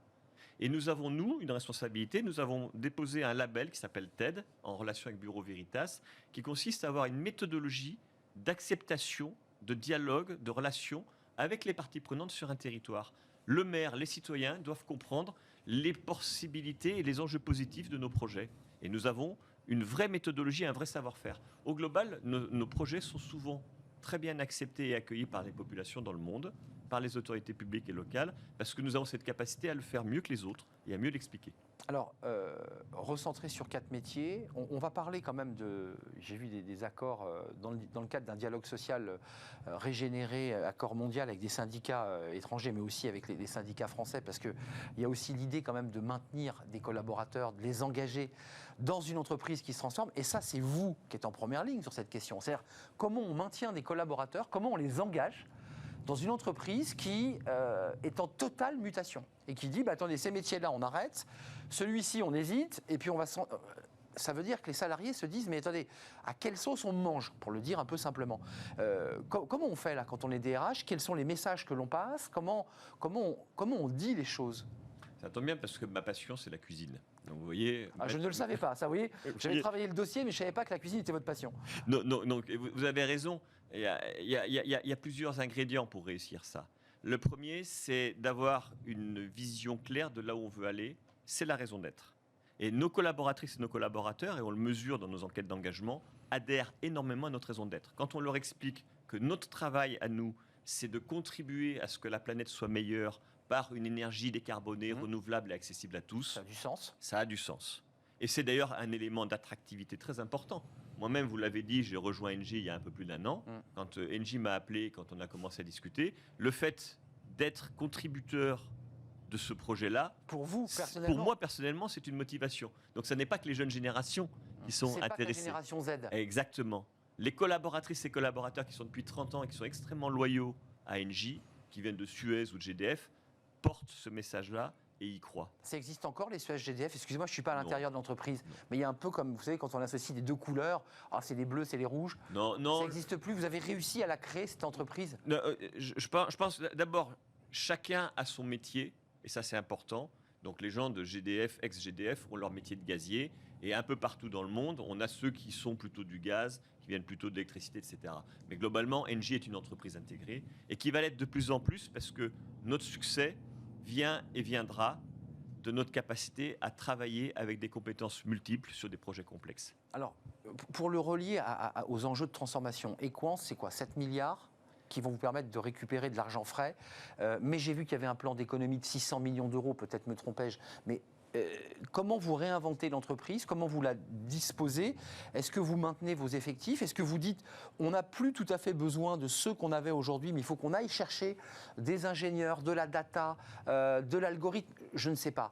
Et nous avons, nous, une responsabilité. Nous avons déposé un label qui s'appelle TED, en relation avec Bureau Veritas, qui consiste à avoir une méthodologie d'acceptation, de dialogue, de relation avec les parties prenantes sur un territoire. Le maire, les citoyens doivent comprendre les possibilités et les enjeux positifs de nos projets. Et nous avons une vraie méthodologie, un vrai savoir-faire. Au global, nos projets sont souvent très bien acceptés et accueillis par les populations dans le monde, par les autorités publiques et locales, parce que nous avons cette capacité à le faire mieux que les autres et à mieux l'expliquer. Alors, recentré sur 4 métiers, on va parler quand même de... J'ai vu des accords dans le cadre d'un dialogue social régénéré, accord mondial avec des syndicats étrangers, mais aussi avec les syndicats français, parce qu'il y a aussi l'idée quand même de maintenir des collaborateurs, de les engager dans une entreprise qui se transforme. Et ça, c'est vous qui êtes en première ligne sur cette question. C'est-à-dire, comment on maintient des collaborateurs, comment on les engage dans une entreprise qui est en totale mutation et qui dit, attendez, ces métiers-là, on arrête, celui-ci, on hésite, et puis on va... Ça veut dire que les salariés se disent, mais attendez, à quelle sauce on mange, pour le dire un peu simplement. Comment on fait là, quand on est DRH? Quels sont les messages que l'on passe? Comment on dit les choses? Ça tombe bien parce que ma passion, c'est la cuisine. Donc vous voyez... Je ne le savais pas, ça, vous voyez. J'avais travaillé le dossier, mais je ne savais pas que la cuisine était votre passion. Non, donc vous avez raison. Il y a plusieurs ingrédients pour réussir ça. Le premier, c'est d'avoir une vision claire de là où on veut aller. C'est la raison d'être. Et nos collaboratrices et nos collaborateurs, et on le mesure dans nos enquêtes d'engagement, adhèrent énormément à notre raison d'être. Quand on leur explique que notre travail à nous, c'est de contribuer à ce que la planète soit meilleure par une énergie décarbonée, renouvelable et accessible à tous. Ça a du sens. Ça a du sens. Et c'est d'ailleurs un élément d'attractivité très important. Moi-même, vous l'avez dit, j'ai rejoint Engie il y a un peu plus d'1 an. Quand Engie m'a appelé, quand on a commencé à discuter, le fait d'être contributeur de ce projet-là, pour vous, personnellement, pour moi, personnellement, c'est une motivation. Donc, ce n'est pas que les jeunes générations qui sont c'est intéressées. pas que la génération Z. Exactement. Les collaboratrices et collaborateurs qui sont depuis 30 ans et qui sont extrêmement loyaux à Engie, qui viennent de Suez ou de GDF, portent ce message-là et y croient. Ça existe encore, les Suez GDF? Excusez-moi, je ne suis pas à l'intérieur de l'entreprise, mais il y a un peu comme, vous savez, quand on associe les deux couleurs, c'est les bleus, c'est les rouges. Non. Ça n'existe plus. Vous avez réussi à la créer, cette entreprise? Non, je pense d'abord, chacun a son métier, et ça c'est important. Donc les gens de GDF, ex-GDF, ont leur métier de gazier, et un peu partout dans le monde, on a ceux qui sont plutôt du gaz, qui viennent plutôt de l'électricité, etc. Mais globalement, Engie est une entreprise intégrée, et qui va l'être de plus en plus, parce que notre succès vient et viendra de notre capacité à travailler avec des compétences multiples sur des projets complexes. Alors, pour le relier aux enjeux de transformation, Equans, c'est quoi, 7 milliards qui vont vous permettre de récupérer de l'argent frais. Mais j'ai vu qu'il y avait un plan d'économie de 600 millions d'euros, peut-être me trompais-je, mais comment vous réinventez l'entreprise? Comment vous la disposez? Est-ce que vous maintenez vos effectifs? Est-ce que vous dites, on n'a plus tout à fait besoin de ceux qu'on avait aujourd'hui, mais il faut qu'on aille chercher des ingénieurs, de la data, de l'algorithme? Je ne sais pas.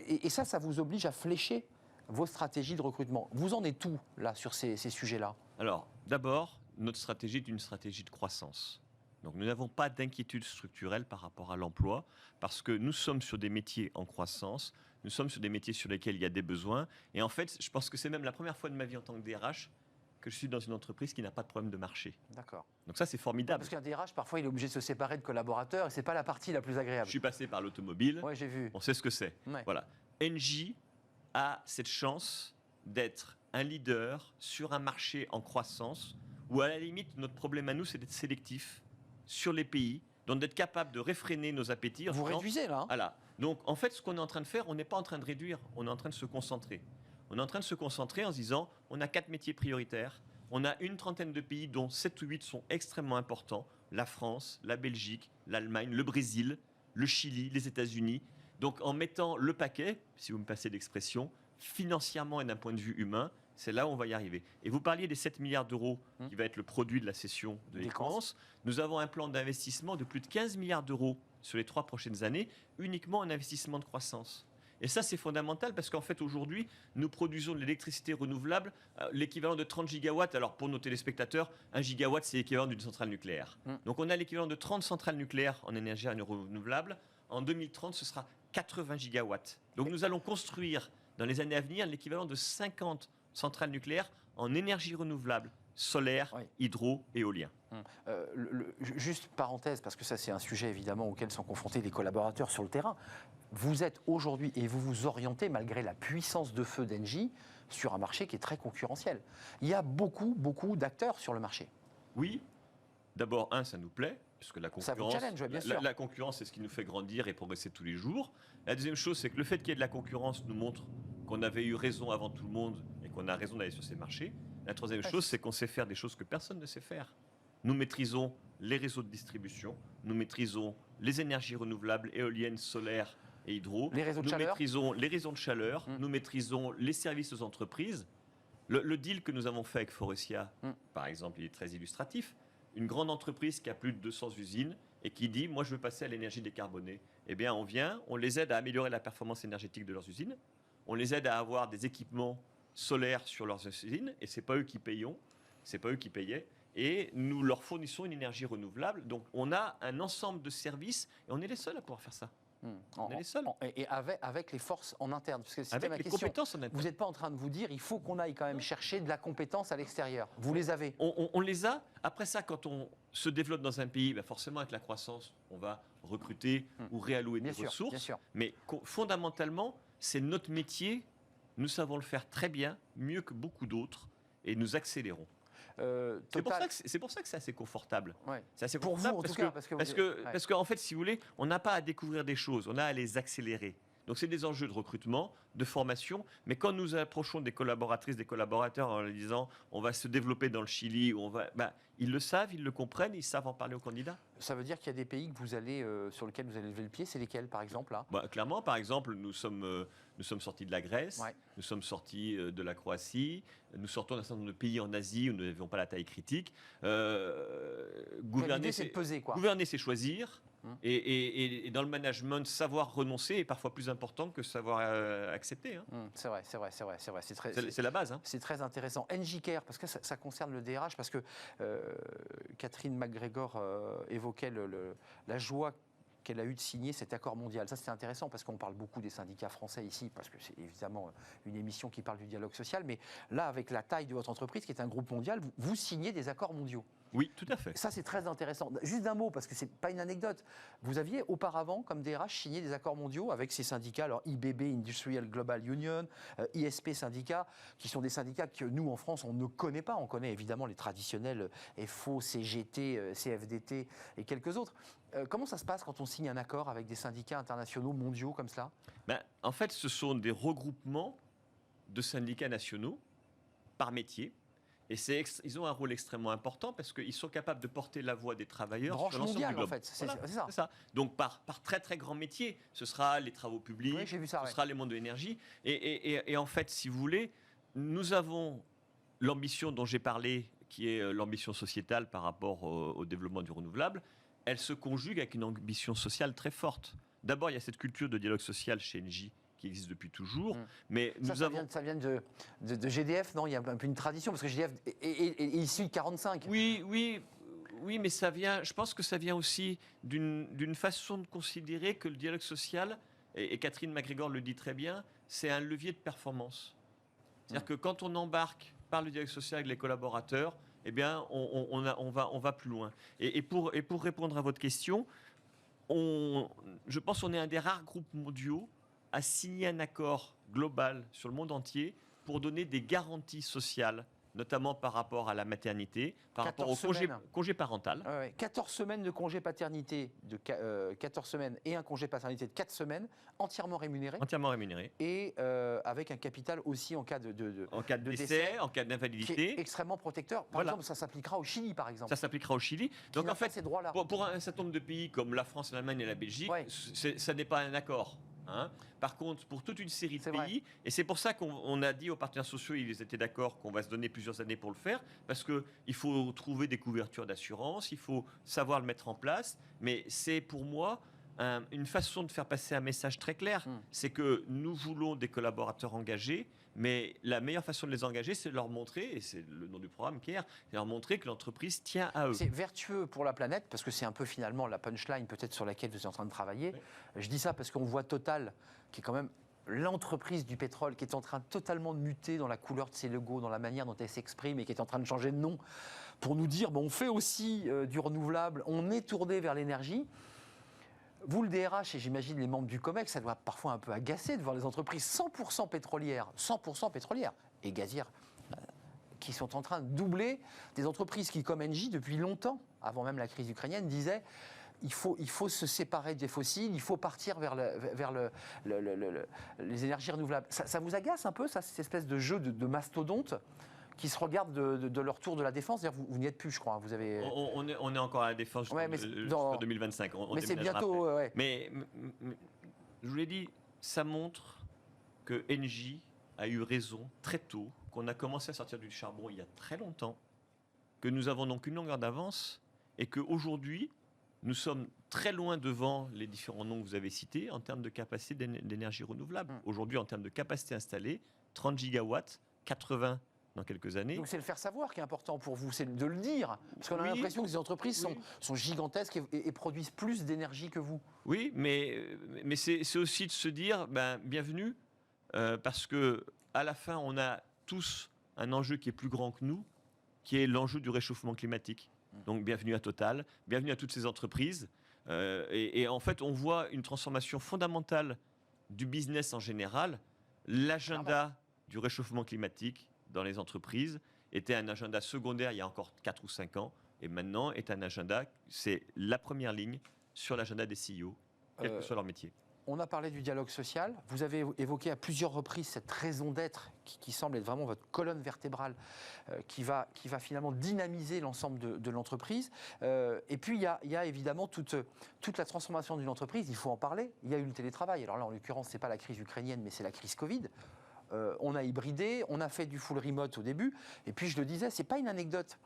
Et ça vous oblige à flécher vos stratégies de recrutement. Vous en êtes où, là, sur ces sujets-là? Alors, d'abord, notre stratégie est une stratégie de croissance. Donc nous n'avons pas d'inquiétude structurelle par rapport à l'emploi, parce que nous sommes sur des métiers en croissance, nous sommes sur des métiers sur lesquels il y a des besoins. Et en fait, je pense que c'est même la première fois de ma vie en tant que DRH que je suis dans une entreprise qui n'a pas de problème de marché. D'accord. Donc ça, c'est formidable. Parce qu'un DRH, parfois, il est obligé de se séparer de collaborateurs, et ce n'est pas la partie la plus agréable. Je suis passé par l'automobile, Ouais, j'ai vu. on sait ce que c'est. Ouais. Voilà. Engie a cette chance d'être un leader sur un marché en croissance, où à la limite, notre problème à nous, c'est d'être sélectif sur les pays, donc d'être capable de réfréner nos appétits. Vous réduisez, là, hein. Voilà. Donc, en fait, ce qu'on est en train de faire, on n'est pas en train de réduire, on est en train de se concentrer. On est en train de se concentrer en se disant, on a 4 métiers prioritaires, on a une trentaine de pays, dont 7 ou 8 sont extrêmement importants, la France, la Belgique, l'Allemagne, le Brésil, le Chili, les États-Unis. Donc, en mettant le paquet, si vous me passez l'expression, financièrement et d'un point de vue humain, c'est là où on va y arriver. Et vous parliez des 7 milliards d'euros qui va être le produit de la cession de Equans. Nous avons un plan d'investissement de plus de 15 milliards d'euros sur les 3 prochaines années, uniquement en investissement de croissance. Et ça, c'est fondamental parce qu'en fait, aujourd'hui, nous produisons de l'électricité renouvelable, l'équivalent de 30 gigawatts. Alors, pour nos téléspectateurs, 1 gigawatt, c'est l'équivalent d'une centrale nucléaire. Donc, on a l'équivalent de 30 centrales nucléaires en énergie renouvelable. En 2030, ce sera 80 gigawatts. Donc, nous allons construire, dans les années à venir, l'équivalent de 50 centrales nucléaires en énergie renouvelable, solaire, hydro, éolien. Juste parenthèse, parce que ça c'est un sujet évidemment auquel sont confrontés les collaborateurs sur le terrain. Vous êtes aujourd'hui et vous vous orientez malgré la puissance de feu d'Engie sur un marché qui est très concurrentiel. Il y a beaucoup d'acteurs sur le marché. Oui, d'abord ça nous plaît, puisque la concurrence, ça vous challenge, bien sûr. La concurrence, c'est ce qui nous fait grandir et progresser tous les jours. La deuxième chose, c'est que le fait qu'il y ait de la concurrence nous montre qu'on avait eu raison avant tout le monde et qu'on a raison d'aller sur ces marchés. La troisième chose, c'est qu'on sait faire des choses que personne ne sait faire. Nous maîtrisons les réseaux de distribution, nous maîtrisons les énergies renouvelables, éoliennes, solaires et hydro. Les réseaux de nous chaleur. maîtrisons les réseaux de chaleur, nous maîtrisons les services aux entreprises. Le deal que nous avons fait avec Forestia, par exemple, il est très illustratif. Une grande entreprise qui a plus de 200 usines et qui dit « moi je veux passer à l'énergie décarbonée ». Eh bien on vient, on les aide à améliorer la performance énergétique de leurs usines, on les aide à avoir des équipements solaires sur leurs usines et ce n'est pas eux qui payons, c'est pas eux qui payaient. Et nous leur fournissons une énergie renouvelable. Donc on a un ensemble de services et on est les seuls à pouvoir faire ça. On est les seuls. Et avec les forces en interne. Parce que c'était Avec ma les question. compétences en interne. Vous n'êtes pas en train de vous dire il faut qu'on aille quand même chercher de la compétence à l'extérieur. Vous les avez. On les a. Après ça, quand on se développe dans un pays, forcément avec la croissance, on va recruter ou réallouer des ressources. Bien sûr. Mais fondamentalement, c'est notre métier. Nous savons le faire très bien, mieux que beaucoup d'autres, et nous accélérons. C'est pour ça que c'est assez confortable. Ouais. C'est assez Pour confortable vous, en tout cas, parce qu'en fait, si vous voulez, on n'a pas à découvrir des choses, on a à les accélérer. Donc c'est des enjeux de recrutement, de formation, mais quand nous approchons des collaboratrices, des collaborateurs en leur disant on va se développer dans le Chili, ils le savent, ils le comprennent, ils savent en parler aux candidats. Ça veut dire qu'il y a des pays que vous allez, sur lesquels vous allez lever le pied, c'est lesquels par exemple là Clairement, par exemple, nous sommes sortis de la Grèce, Ouais. nous sommes sortis de la Croatie, nous sortons d'un certain nombre de pays en Asie où nous n'avions pas la taille critique. L'idée, c'est de peser, quoi. Gouverner, c'est choisir. Et dans le management, savoir renoncer est parfois plus important que savoir accepter. C'est vrai. C'est la base. C'est très intéressant. NJ Care, parce que ça concerne le DRH, parce que Catherine McGregor évoquait la joie qu'elle a eu de signer cet accord mondial. Ça, c'est intéressant parce qu'on parle beaucoup des syndicats français ici, parce que c'est évidemment une émission qui parle du dialogue social. Mais là, avec la taille de votre entreprise, qui est un groupe mondial, vous signez des accords mondiaux. Oui, tout à fait. Ça, c'est très intéressant. Juste d'un mot, parce que ce n'est pas une anecdote. Vous aviez auparavant, comme DRH, signé des accords mondiaux avec ces syndicats, alors IBB, Industrial Global Union, ISP syndicats, qui sont des syndicats que nous, en France, on ne connaît pas. On connaît évidemment les traditionnels FO, CGT, CFDT et quelques autres. Comment ça se passe quand on signe un accord avec des syndicats internationaux, mondiaux, comme cela ? En fait, ce sont des regroupements de syndicats nationaux par métier. Et ils ont un rôle extrêmement important parce qu'ils sont capables de porter la voix des travailleurs branche sur l'ensemble mondiale, du globe. En fait, c'est Voilà, ça. Donc par très très grand métier, ce sera les travaux publics, oui, j'ai vu ça, ce sera les mondes de l'énergie. Et en fait, si vous voulez, nous avons l'ambition dont j'ai parlé, qui est l'ambition sociétale par rapport au développement du renouvelable. Elle se conjugue avec une ambition sociale très forte. D'abord, il y a cette culture de dialogue social chez NJ qui existe depuis toujours. Mais ça vient de GDF, non ? Il y a un peu une tradition, parce que GDF est issu de 45. Oui, mais ça vient, je pense que ça vient aussi d'une façon de considérer que le dialogue social, et Catherine McGregor le dit très bien, c'est un levier de performance. C'est-à-dire que quand on embarque par le dialogue social avec les collaborateurs, eh bien, on va plus loin. Et pour répondre à votre question, je pense qu'on est un des rares groupes mondiaux à signer un accord global sur le monde entier pour donner des garanties sociales, notamment par rapport à la maternité, par rapport au congé parental. 14 semaines de congé paternité, 14 semaines et un congé paternité de 4 semaines, entièrement rémunéré. Entièrement rémunéré. Et avec un capital aussi en cas de décès, en cas d'invalidité. Extrêmement protecteur. Par exemple, ça s'appliquera au Chili, par exemple. Ça s'appliquera au Chili. Donc en fait, ces droits-là. Pour un certain nombre de pays comme la France, l'Allemagne et la Belgique, ça n'est pas un accord. Par contre, pour toute une série de pays, et c'est pour ça qu'on a dit aux partenaires sociaux, ils étaient d'accord qu'on va se donner plusieurs années pour le faire, parce qu'il faut trouver des couvertures d'assurance, il faut savoir le mettre en place, mais c'est pour moi une façon de faire passer un message très clair, c'est que nous voulons des collaborateurs engagés, mais la meilleure façon de les engager, c'est de leur montrer, et c'est le nom du programme qui est, c'est leur montrer que l'entreprise tient à eux. C'est vertueux pour la planète, parce que c'est un peu finalement la punchline peut-être sur laquelle vous êtes en train de travailler. Oui. Je dis ça parce qu'on voit Total, qui est quand même l'entreprise du pétrole, qui est en train totalement de muter dans la couleur de ses logos, dans la manière dont elle s'exprime, et qui est en train de changer de nom, pour nous dire, on fait aussi du renouvelable, on est tourné vers l'énergie. Vous, le DRH, et j'imagine les membres du COMEX, ça doit parfois un peu agacer de voir les entreprises 100% pétrolières et gazières, qui sont en train de doubler des entreprises qui, comme Engie, depuis longtemps, avant même la crise ukrainienne, disaient il faut se séparer des fossiles, il faut partir vers les énergies renouvelables. Ça vous agace un peu, ça, cette espèce de jeu de mastodonte qui se regardent de leur tour de la défense. D'ailleurs, vous n'y êtes plus, je crois. Vous avez... On est encore à la défense jusqu'en 2025. Mais c'est bientôt... ouais. Mais je vous l'ai dit, ça montre que Engie a eu raison très tôt, qu'on a commencé à sortir du charbon il y a très longtemps, que nous avons donc une longueur d'avance et qu'aujourd'hui, nous sommes très loin devant les différents noms que vous avez cités en termes de capacité d'énergie renouvelable. Aujourd'hui, en termes de capacité installée, 30 gigawatts, 80 dans quelques années. Donc c'est le faire savoir qui est important pour vous, c'est de le dire. Parce qu'on a l'impression que ces entreprises sont gigantesques et produisent plus d'énergie que vous. Oui, mais c'est aussi de se dire, bienvenue, parce que à la fin, on a tous un enjeu qui est plus grand que nous, qui est l'enjeu du réchauffement climatique. Donc bienvenue à Total, bienvenue à toutes ces entreprises. Et en fait, on voit une transformation fondamentale du business en général. L'agenda du réchauffement climatique dans les entreprises était un agenda secondaire il y a encore 4 ou 5 ans. Et maintenant est un agenda, c'est la première ligne sur l'agenda des CEO, quel que soit leur métier. On a parlé du dialogue social. Vous avez évoqué à plusieurs reprises cette raison d'être qui semble être vraiment votre colonne vertébrale, qui va finalement dynamiser l'ensemble de l'entreprise. Et puis, il y a évidemment toute la transformation d'une entreprise. Il faut en parler. Il y a eu le télétravail. Alors là, en l'occurrence, ce n'est pas la crise ukrainienne, mais c'est la crise Covid. On a hybridé, on a fait du full remote au début. Et puis, je le disais, ce n'est pas une anecdote.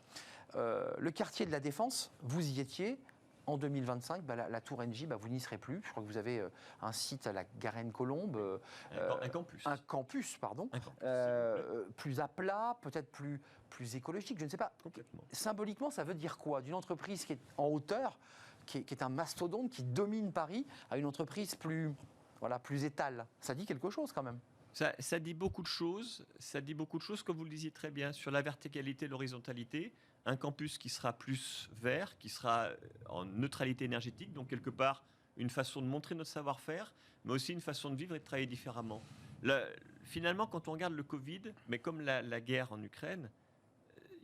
Le quartier de la Défense, vous y étiez. En 2025, la tour Engie, vous n'y serez plus. Je crois que vous avez un site à la Garenne-Colombe. Un campus. Un campus, pardon. Plus à plat, peut-être plus écologique, je ne sais pas. Complètement. Symboliquement, ça veut dire quoi? D'une entreprise qui est en hauteur, qui est un mastodonte, qui domine Paris, à une entreprise plus étale. Ça dit quelque chose quand même. Ça dit beaucoup de choses. Ça dit beaucoup de choses, comme vous le disiez très bien, sur la verticalité, l'horizontalité. Un campus qui sera plus vert, qui sera en neutralité énergétique, donc quelque part une façon de montrer notre savoir-faire, mais aussi une façon de vivre et de travailler différemment. Finalement, quand on regarde le Covid, mais comme la guerre en Ukraine,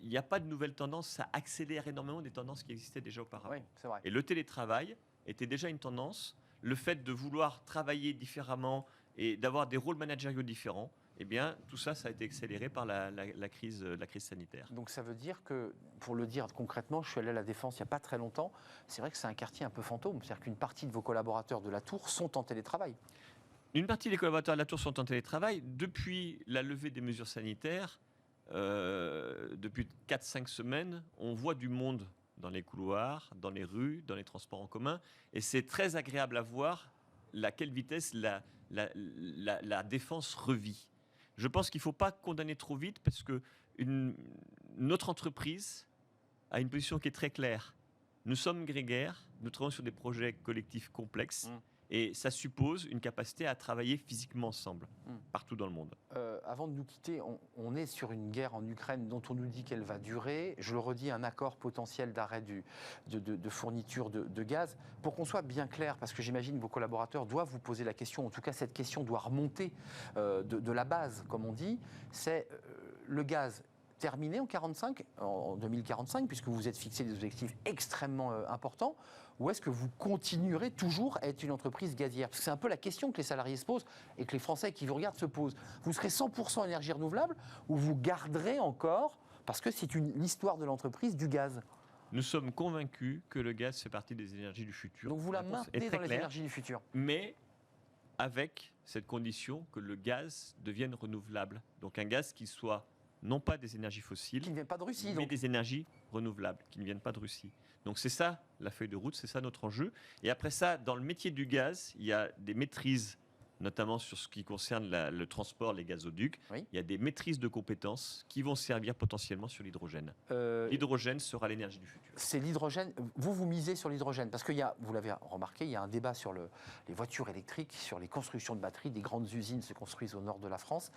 il n'y a pas de nouvelles tendances, ça accélère énormément des tendances qui existaient déjà auparavant. Oui, c'est vrai. Et le télétravail était déjà une tendance, le fait de vouloir travailler différemment et d'avoir des rôles managériaux différents, eh bien, tout ça, ça a été accéléré par la crise sanitaire. Donc ça veut dire que, pour le dire concrètement, je suis allé à la Défense il n'y a pas très longtemps, c'est vrai que c'est un quartier un peu fantôme, c'est-à-dire qu'une partie de vos collaborateurs de la Tour sont en télétravail. Une partie des collaborateurs de la Tour sont en télétravail. Depuis la levée des mesures sanitaires, depuis 4-5 semaines, on voit du monde dans les couloirs, dans les rues, dans les transports en commun, et c'est très agréable à voir à quelle vitesse la Défense revit. Je pense qu'il ne faut pas condamner trop vite parce que notre entreprise a une position qui est très claire. Nous sommes grégaires, nous travaillons sur des projets collectifs complexes et ça suppose une capacité à travailler physiquement ensemble, partout dans le monde. Avant de nous quitter, on est sur une guerre en Ukraine dont on nous dit qu'elle va durer. Je le redis, un accord potentiel d'arrêt de fourniture de gaz. Pour qu'on soit bien clair, parce que j'imagine que vos collaborateurs doivent vous poser la question, en tout cas cette question doit remonter de la base, comme on dit, c'est le gaz terminé en 2045, puisque vous êtes fixé des objectifs extrêmement importants, ou est-ce que vous continuerez toujours à être une entreprise gazière? Parce que c'est un peu la question que les salariés se posent et que les Français qui vous regardent se posent. Vous serez 100% énergie renouvelable ou vous garderez encore, parce que c'est l'histoire de l'entreprise, du gaz? Nous sommes convaincus que le gaz fait partie des énergies du futur. Donc vous la maintenez dans les énergies du futur? Mais avec cette condition que le gaz devienne renouvelable. Donc un gaz qui soit non pas des énergies fossiles, qui ne viennent pas de Russie, mais des énergies renouvelables, qui ne viennent pas de Russie. Donc c'est ça la feuille de route, c'est ça notre enjeu. Et après ça, dans le métier du gaz, il y a des maîtrises, notamment sur ce qui concerne le transport, les gazoducs. Oui. Il y a des maîtrises de compétences qui vont servir potentiellement sur l'hydrogène. L'hydrogène sera l'énergie du futur. C'est l'hydrogène. Vous misez sur l'hydrogène parce qu'il y a, vous l'avez remarqué, il y a un débat sur les voitures électriques, sur les constructions de batteries. Des grandes usines se construisent au nord de la France.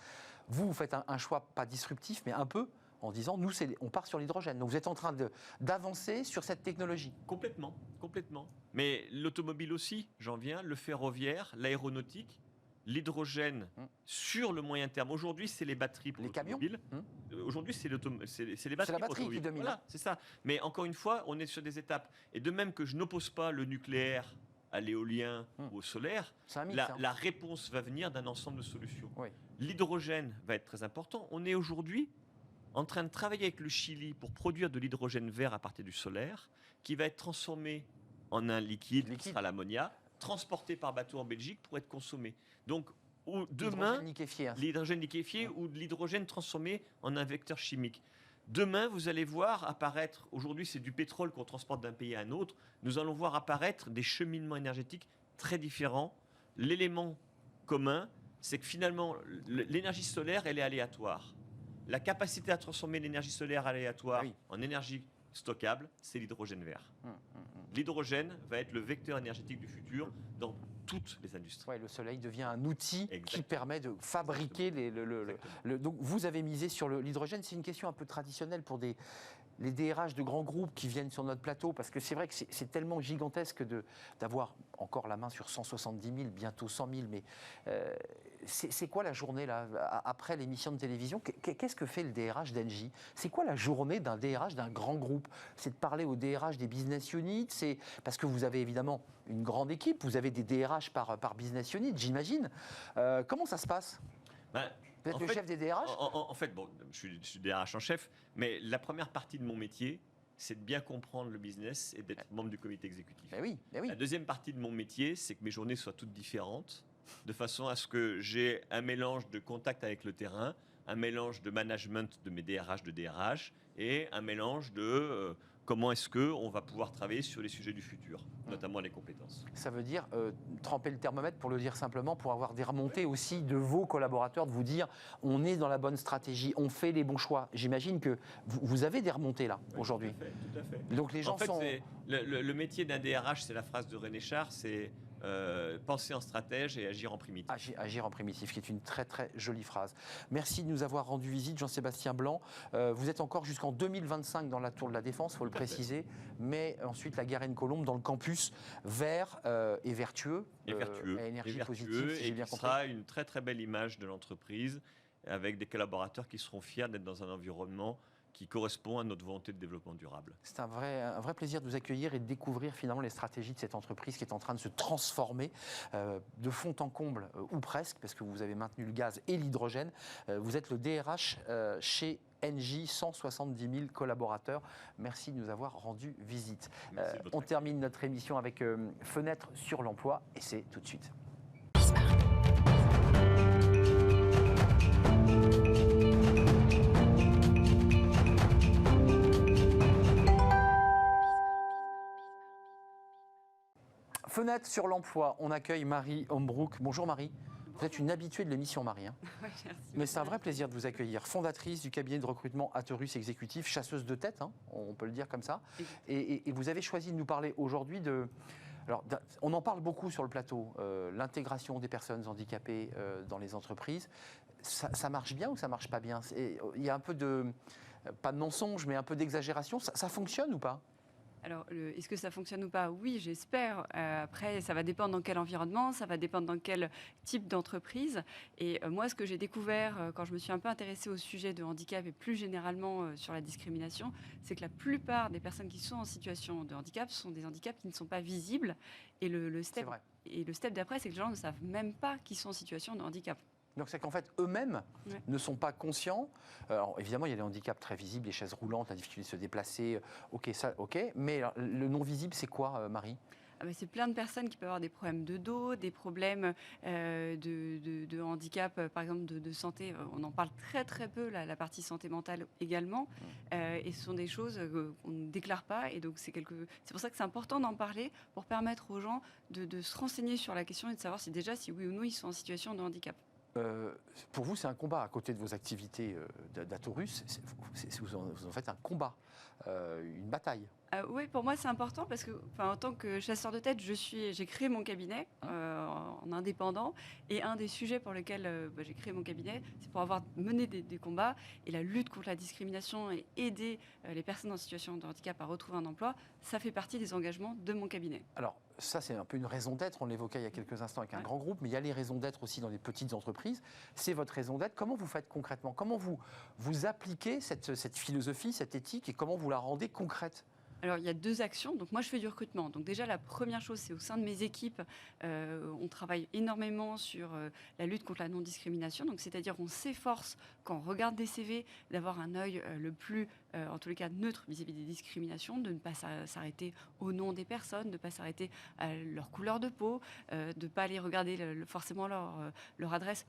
Vous faites un choix pas disruptif, mais un peu, en disant, nous, on part sur l'hydrogène. Donc vous êtes en train d'avancer sur cette technologie. Complètement, complètement. Mais l'automobile aussi, j'en viens, le ferroviaire, l'aéronautique, l'hydrogène sur le moyen terme. Aujourd'hui, c'est les batteries pour l'automobile. Aujourd'hui, c'est les batteries. C'est la batterie qui domine. Voilà, c'est ça. Mais encore une fois, on est sur des étapes. Et de même que je n'oppose pas le nucléaire à l'éolien ou au solaire, la réponse va venir d'un ensemble de solutions. Oui. L'hydrogène va être très important. On est aujourd'hui en train de travailler avec le Chili pour produire de l'hydrogène vert à partir du solaire, qui va être transformé en un liquide. Qui sera l'ammonia, transporté par bateau en Belgique pour être consommé. Donc, demain, l'hydrogène liquéfié ou de l'hydrogène transformé en un vecteur chimique. Demain, vous allez voir apparaître, aujourd'hui c'est du pétrole qu'on transporte d'un pays à un autre, nous allons voir apparaître des cheminements énergétiques très différents. L'élément commun, c'est que finalement, l'énergie solaire, elle est aléatoire. La capacité à transformer l'énergie solaire aléatoire en énergie stockable, c'est l'hydrogène vert. L'hydrogène va être le vecteur énergétique du futur dans toutes les industries. Ouais, le soleil devient un outil qui permet de fabriquer donc vous avez misé sur l'hydrogène. C'est une question un peu traditionnelle pour les DRH de grands groupes qui viennent sur notre plateau, parce que c'est vrai que c'est tellement gigantesque d'avoir encore la main sur 170 000, bientôt 100 000, mais c'est quoi la journée là, après l'émission de télévision? Qu'est-ce que fait le DRH d'Engie? C'est quoi la journée d'un DRH d'un grand groupe? C'est de parler au DRH des business units, parce que vous avez évidemment une grande équipe, vous avez des DRH par business unit, j'imagine. Comment ça se passe? Vous êtes le chef des DRH? En fait, bon, je suis DRH en chef, mais la première partie de mon métier, c'est de bien comprendre le business et d'être membre du comité exécutif. Mais oui. La deuxième partie de mon métier, c'est que mes journées soient toutes différentes, de façon à ce que j'ai un mélange de contact avec le terrain, un mélange de management de mes DRH de DRH, et un mélange de comment est-ce qu'on va pouvoir travailler sur les sujets du futur, notamment les compétences. Ça veut dire tremper le thermomètre, pour le dire simplement, pour avoir des remontées aussi de vos collaborateurs, de vous dire on est dans la bonne stratégie, on fait les bons choix. J'imagine que vous avez des remontées là, aujourd'hui. Tout à fait. Donc les gens sont... Le métier d'un DRH, c'est la phrase de René Char, c'est penser en stratège et agir en primitif. Agir en primitif, qui est une très très jolie phrase. Merci de nous avoir rendu visite, Jean-Sébastien Blanc. Vous êtes encore jusqu'en 2025 dans la Tour de la Défense, il faut le préciser, mais ensuite la Garenne-Colombe dans le campus vert et vertueux, à énergie positive, si j'ai bien compris. Ce sera une très très belle image de l'entreprise, avec des collaborateurs qui seront fiers d'être dans un environnement qui correspond à notre volonté de développement durable. C'est un vrai plaisir de vous accueillir et de découvrir finalement les stratégies de cette entreprise qui est en train de se transformer de fond en comble, ou presque, parce que vous avez maintenu le gaz et l'hydrogène. Vous êtes le DRH chez Engie, 170 000 collaborateurs. Merci de nous avoir rendu visite. On termine notre émission avec Fenêtre sur l'emploi, et c'est tout de suite. Fenêtre sur l'emploi, on accueille Marie Hombrook. Bonjour Marie. Vous êtes une habituée de l'émission, Marie. Oui, merci. Mais c'est un vrai plaisir de vous accueillir. Fondatrice du cabinet de recrutement Aterus Exécutif, chasseuse de tête, on peut le dire comme ça. Et vous avez choisi de nous parler aujourd'hui de... Alors, on en parle beaucoup sur le plateau, l'intégration des personnes handicapées dans les entreprises. Ça marche bien ou ça marche pas bien? Il y a un peu de... pas de mensonge, mais un peu d'exagération. Ça fonctionne ou pas? Alors, est-ce que ça fonctionne ou pas? Oui, j'espère. Après, ça va dépendre dans quel environnement, ça va dépendre dans quel type d'entreprise. Et moi, ce que j'ai découvert quand je me suis un peu intéressée au sujet de handicap et plus généralement sur la discrimination, c'est que la plupart des personnes qui sont en situation de handicap sont des handicaps qui ne sont pas visibles. Et le step d'après, c'est que les gens ne savent même pas qu'ils sont en situation de handicap. Donc c'est qu'en fait, eux-mêmes ne sont pas conscients. Alors évidemment, il y a des handicaps très visibles, les chaises roulantes, la difficulté de se déplacer, ok. Mais alors, le non-visible, c'est quoi, Marie? C'est plein de personnes qui peuvent avoir des problèmes de dos, des problèmes de handicap, par exemple de santé. On en parle très très peu, la partie santé mentale également. Et ce sont des choses qu'on ne déclare pas. Et donc c'est pour ça que c'est important d'en parler, pour permettre aux gens de se renseigner sur la question et de savoir si oui ou non ils sont en situation de handicap. Pour vous, c'est un combat à côté de vos activités d'Atorus. Vous en faites un combat, une bataille. Oui, pour moi, c'est important parce que, en tant que chasseur de tête, j'ai créé mon cabinet en indépendant. Et un des sujets pour lesquels j'ai créé mon cabinet, c'est pour avoir mené des combats. Et la lutte contre la discrimination et aider les personnes en situation de handicap à retrouver un emploi, ça fait partie des engagements de mon cabinet. Alors, ça, c'est un peu une raison d'être. On l'évoquait il y a quelques instants avec un grand groupe, mais il y a les raisons d'être aussi dans les petites entreprises. C'est votre raison d'être. Comment vous faites concrètement? Comment vous appliquez cette philosophie, cette éthique, et comment vous la rendez concrète? Alors, il y a 2 actions. Donc, moi, je fais du recrutement. Donc, déjà, la première chose, c'est au sein de mes équipes, on travaille énormément sur la lutte contre la non-discrimination. Donc, c'est-à-dire qu'on s'efforce, quand on regarde des CV, d'avoir un œil le plus, en tous les cas, neutre vis-à-vis des discriminations, de ne pas s'arrêter au nom des personnes, de ne pas s'arrêter à leur couleur de peau, de ne pas aller regarder forcément leur adresse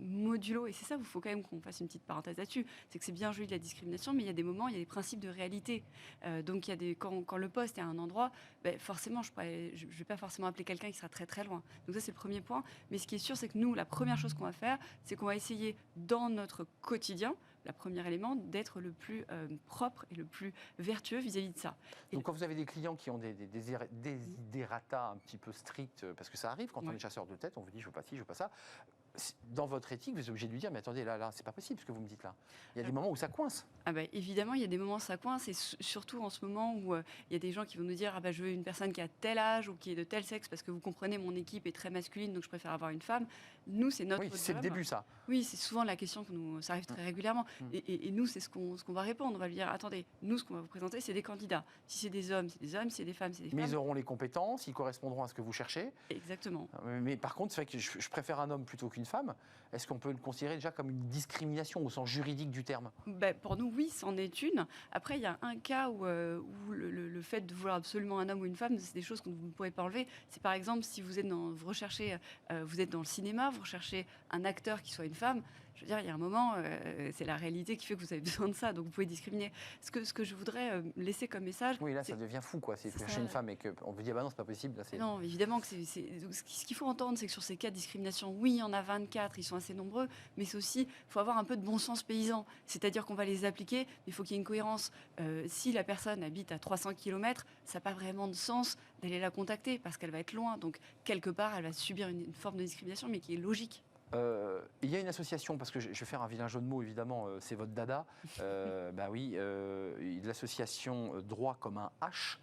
modulo, et c'est ça, il faut quand même qu'on fasse une petite parenthèse là-dessus, c'est que c'est bien joli de la discrimination, mais il y a des moments, il y a des principes de réalité. Donc il y a quand le poste est à un endroit, forcément, je ne vais pas forcément appeler quelqu'un qui sera très très loin. Donc ça, c'est le premier point. Mais ce qui est sûr, c'est que nous, la première chose qu'on va faire, c'est qu'on va essayer dans notre quotidien, le premier élément, d'être le plus propre et le plus vertueux vis-à-vis de ça. Donc quand vous avez des clients qui ont des desiderata un petit peu stricts, parce que ça arrive quand on est chasseur de tête, on vous dit je veux pas ci, je veux pas ça. Dans votre éthique, vous êtes obligé de lui dire, mais attendez, là, c'est pas possible ce que vous me dites là. Il y a des moments où ça coince. Évidemment, il y a des moments où ça coince, et surtout en ce moment où il y a des gens qui vont nous dire, je veux une personne qui a tel âge ou qui est de tel sexe, parce que vous comprenez, mon équipe est très masculine, donc je préfère avoir une femme. Nous, c'est notre job. Oui, c'est le début, ça. Oui, c'est souvent la question ça arrive très régulièrement. Et nous, c'est ce qu'on va répondre. On va lui dire, attendez, nous, ce qu'on va vous présenter, c'est des candidats. Si c'est des hommes, c'est des hommes. Si c'est des femmes, c'est des femmes. Mais ils auront les compétences, ils correspondront à ce que vous cherchez. Exactement. Mais par contre, c'est vrai que je préfère un homme plutôt qu'une femme. Est-ce qu'on peut le considérer déjà comme une discrimination au sens juridique du terme ? Pour nous, oui, c'en est une. Après, il y a un cas où le fait de vouloir absolument un homme ou une femme, c'est des choses que vous ne pouvez pas enlever. C'est par exemple, si vous êtes vous êtes dans le cinéma, vous recherchez un acteur qui soit une femme. Je veux dire, il y a un moment, c'est la réalité qui fait que vous avez besoin de ça, donc vous pouvez discriminer. Ce que je voudrais laisser comme message... Oui, là, ça devient fou, quoi. C'est chercher une femme et qu'on vous dit, non, c'est pas possible. Là, non, évidemment que ce qu'il faut entendre, c'est que sur ces cas de discrimination, oui, il y en a 24, ils sont assez nombreux, mais c'est aussi, il faut avoir un peu de bon sens paysan. C'est-à-dire qu'on va les appliquer, mais il faut qu'il y ait une cohérence. Si la personne habite à 300 km, ça n'a pas vraiment de sens d'aller la contacter, parce qu'elle va être loin. Donc, quelque part, elle va subir une forme de discrimination, mais qui est logique. Il y a une association, parce que je vais faire un vilain jeu de mots, évidemment, c'est votre dada. L'association Droit comme un H.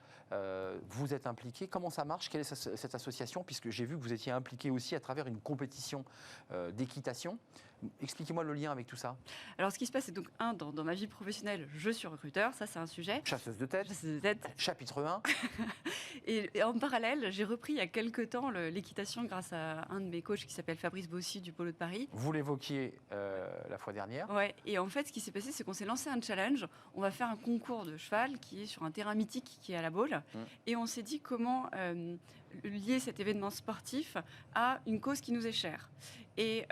Vous êtes impliqué. Comment ça marche ? Quelle est cette association ? Puisque j'ai vu que vous étiez impliqué aussi à travers une compétition d'équitation. Expliquez-moi le lien avec tout ça. Alors, ce qui se passe, c'est donc, dans ma vie professionnelle, je suis recruteur, ça c'est un sujet. Chasseuse de tête. Chapitre 1. Et en parallèle, j'ai repris il y a quelques temps l'équitation grâce à un de mes coachs qui s'appelle Fabrice Bossy du Polo de Paris. Vous l'évoquiez la fois dernière. Ouais. Et en fait, ce qui s'est passé, c'est qu'on s'est lancé un challenge. On va faire un concours de cheval qui est sur un terrain mythique qui est à la Baule. Et on s'est dit comment lier cet événement sportif à une cause qui nous est chère. Et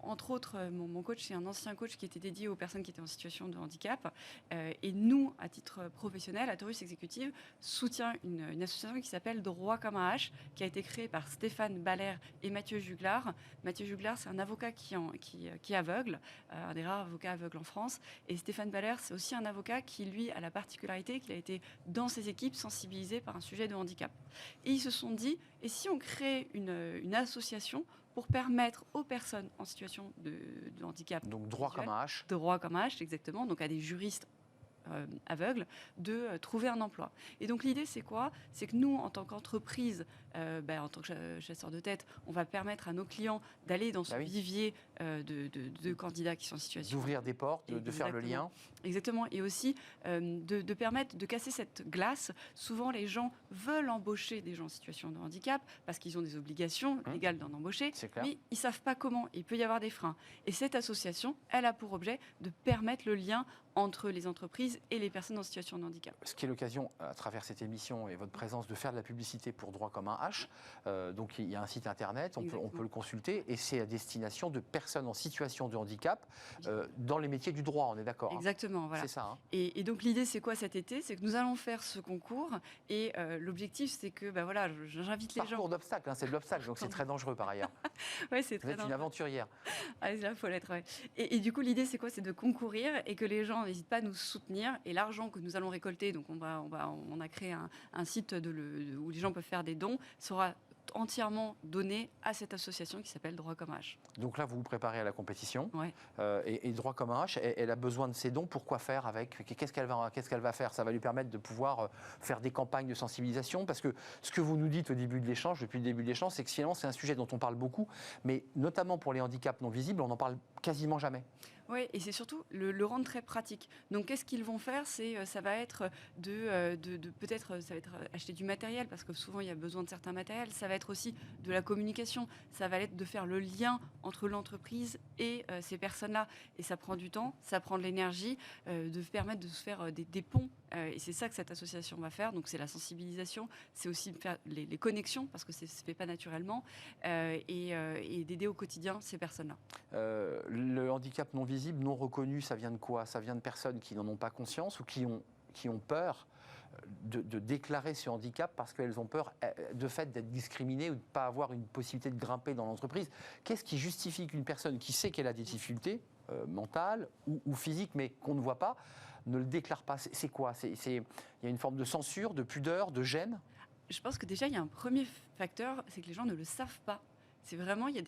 entre autres, mon coach, c'est un ancien coach qui était dédié aux personnes qui étaient en situation de handicap. Et nous, à titre professionnel, Atorus Executive soutient une association qui s'appelle Droit comme un H, qui a été créée par Stéphane Baller et Mathieu Juglar. Mathieu Juglar, c'est un avocat qui est aveugle, un des rares avocats aveugles en France. Et Stéphane Baller, c'est aussi un avocat qui, lui, a la particularité qu'il a été dans ses équipes sensibilisé par un sujet de handicap. Et ils se sont dit, et si on crée une association pour permettre aux personnes en situation de handicap... Donc droit comme un H. Droit comme un H, exactement, donc à des juristes aveugles, de trouver un emploi. Et donc l'idée, c'est quoi ? C'est que nous, en tant qu'entreprise, en tant que chasseur de tête, on va permettre à nos clients d'aller dans ce vivier de candidats qui sont en situation... D'ouvrir des portes, de faire le lien. Exactement. Et aussi de permettre de casser cette glace. Souvent, les gens veulent embaucher des gens en situation de handicap parce qu'ils ont des obligations légales d'en embaucher, mais ils ne savent pas comment. Il peut y avoir des freins. Et cette association, elle a pour objet de permettre le lien entre les entreprises et les personnes en situation de handicap. Ce qui est l'occasion, à travers cette émission et votre présence, de faire de la publicité pour Droit comme un H. Donc il y a un site internet, on peut le consulter, et c'est à destination de personnes en situation de handicap dans les métiers du droit, on est d'accord ? Exactement, voilà. C'est ça. Hein. Et donc l'idée, c'est quoi cet été ? C'est que nous allons faire ce concours, et l'objectif, c'est que, j'invite les gens... Parcours d'obstacles, c'est de l'obstacle, donc c'est très dangereux par ailleurs. Ouais, c'est très dangereux. Vous êtes une aventurière. Ah, là, il faut l'être, ouais. Et du coup, l'idée, c'est quoi ? C'est de concourir et que les gens n'hésitent pas à nous soutenir. Et l'argent que nous allons récolter, donc on a créé un site où les gens peuvent faire des dons, sera entièrement donné à cette association qui s'appelle Droit comme H. Donc là, vous vous préparez à la compétition. Ouais. Et Droit comme un H, elle a besoin de ces dons. Pourquoi faire avec ? Qu'est-ce qu'elle va faire ? Ça va lui permettre de pouvoir faire des campagnes de sensibilisation. Parce que ce que vous nous dites au début de l'échange, depuis le début de l'échange, c'est que finalement, c'est un sujet dont on parle beaucoup. Mais notamment pour les handicaps non visibles, on n'en parle quasiment jamais. Oui, et c'est surtout le rendre très pratique. Donc, qu'est-ce qu'ils vont faire? Ça va être peut-être, ça va être acheter du matériel, parce que souvent, il y a besoin de certains matériels. Ça va être aussi de la communication. Ça va être de faire le lien entre l'entreprise et ces personnes-là. Et ça prend du temps, ça prend de l'énergie, de permettre de se faire des ponts. Et c'est ça que cette association va faire. Donc, c'est la sensibilisation, c'est aussi faire les connexions, parce que ça ne se fait pas naturellement, et d'aider au quotidien ces personnes-là. Le handicap non visible, non reconnu, ça vient de quoi? Ça vient de personnes qui n'en ont pas conscience ou qui ont peur de déclarer ce handicap parce qu'elles ont peur de fait d'être discriminées ou de ne pas avoir une possibilité de grimper dans l'entreprise. Qu'est-ce qui justifie qu'une personne qui sait qu'elle a des difficultés mentales ou physiques, mais qu'on ne voit pas, ne le déclare pas? C'est quoi? Il y a une forme de censure, de pudeur, de gêne? Je pense que déjà, il y a un premier facteur, c'est que les gens ne le savent pas. C'est vraiment, il y a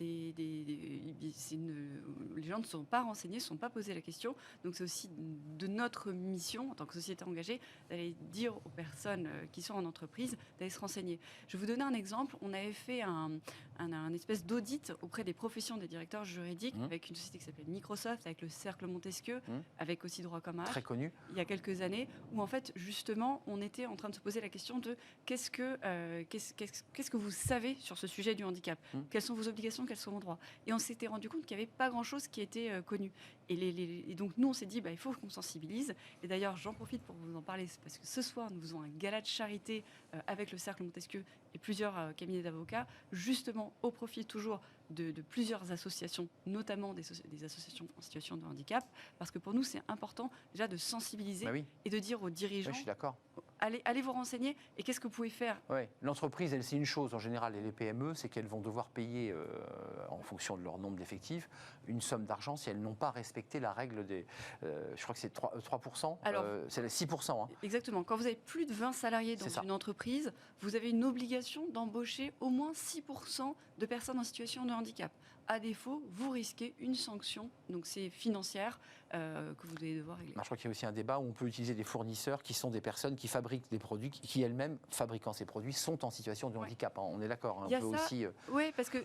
les gens ne sont pas renseignés, ne se sont pas posé la question. Donc c'est aussi de notre mission, en tant que société engagée, d'aller dire aux personnes qui sont en entreprise, d'aller se renseigner. Je vais vous donner un exemple. On avait fait un espèce d'audit auprès des professions des directeurs juridiques avec une société qui s'appelle Microsoft, avec le Cercle Montesquieu, avec aussi Droit comme Âge. Très connu. Il y a quelques années, où en fait, justement, on était en train de se poser la question de qu'est-ce que vous savez sur ce sujet du handicap? Quelles sont vos obligations, quels sont vos droits? Et on s'était rendu compte qu'il n'y avait pas grand-chose qui était connu. Et donc, nous, on s'est dit, il faut qu'on sensibilise. Et d'ailleurs, j'en profite pour vous en parler, parce que ce soir, nous faisons un gala de charité avec le Cercle Montesquieu et plusieurs cabinets d'avocats, justement au profit toujours de plusieurs associations, notamment des associations en situation de handicap, parce que pour nous, c'est important déjà de sensibiliser et de dire aux dirigeants, je suis d'accord. Allez vous renseigner, et qu'est-ce que vous pouvez faire? L'entreprise, elle, c'est une chose en général, et les PME, c'est qu'elles vont devoir payer, en fonction de leur nombre d'effectifs, une somme d'argent si elles n'ont pas respecté la règle des... je crois que c'est 3%, c'est 6%. Exactement. Quand vous avez plus de 20 salariés dans une entreprise, vous avez une obligation d'embaucher au moins 6% de personnes en situation de handicap. À défaut, vous risquez une sanction, donc c'est financière, que vous allez devoir régler. Je crois qu'il y a aussi un débat où on peut utiliser des fournisseurs qui sont des personnes qui fabriquent des produits, qui elles-mêmes, fabriquant ces produits, sont en situation de handicap. On est d'accord. Oui, parce que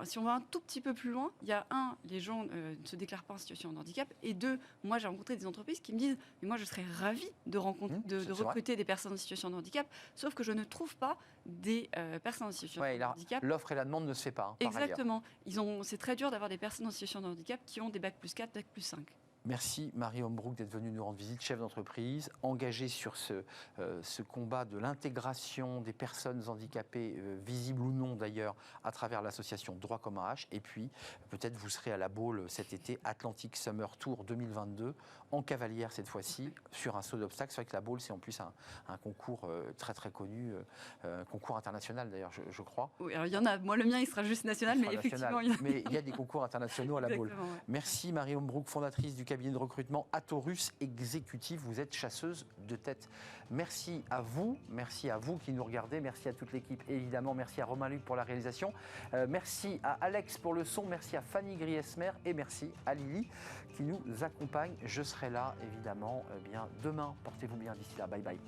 si on va un tout petit peu plus loin, il y a les gens ne se déclarent pas en situation de handicap, et deux, moi j'ai rencontré des entreprises qui me disent, mais moi je serais ravie de recruter des personnes en situation de handicap, sauf que je ne trouve pas des personnes en situation de handicap. L'offre et la demande ne se fait pas. Exactement. C'est très dur d'avoir des personnes en situation de handicap qui ont des Bac+4, Bac+5. Merci Marie Hombrouck d'être venue nous rendre visite, chef d'entreprise, engagée sur ce combat de l'intégration des personnes handicapées, visibles ou non d'ailleurs, à travers l'association Droit comme Âge. Et puis, peut-être vous serez à la Baule cet été, Atlantic Summer Tour 2022, en cavalière cette fois-ci, sur un saut d'obstacles. C'est vrai que la Baule, c'est en plus un concours très très connu, concours international d'ailleurs, je crois. Oui, alors il y en a. Moi, le mien, il sera juste national, mais effectivement, il y en a. Mais il y a des concours internationaux à la Baule. Ouais. Merci Marie Hombrouck, fondatrice du cabinet de recrutement Atorus Exécutif. Vous êtes chasseuse de tête. Merci à vous qui nous regardez, merci à toute l'équipe évidemment, merci à Romain Luc pour la réalisation, merci à Alex pour le son, merci à Fanny Griesmer et merci à Lily qui nous accompagne. Je serai là évidemment demain. Portez-vous bien d'ici là. Bye bye.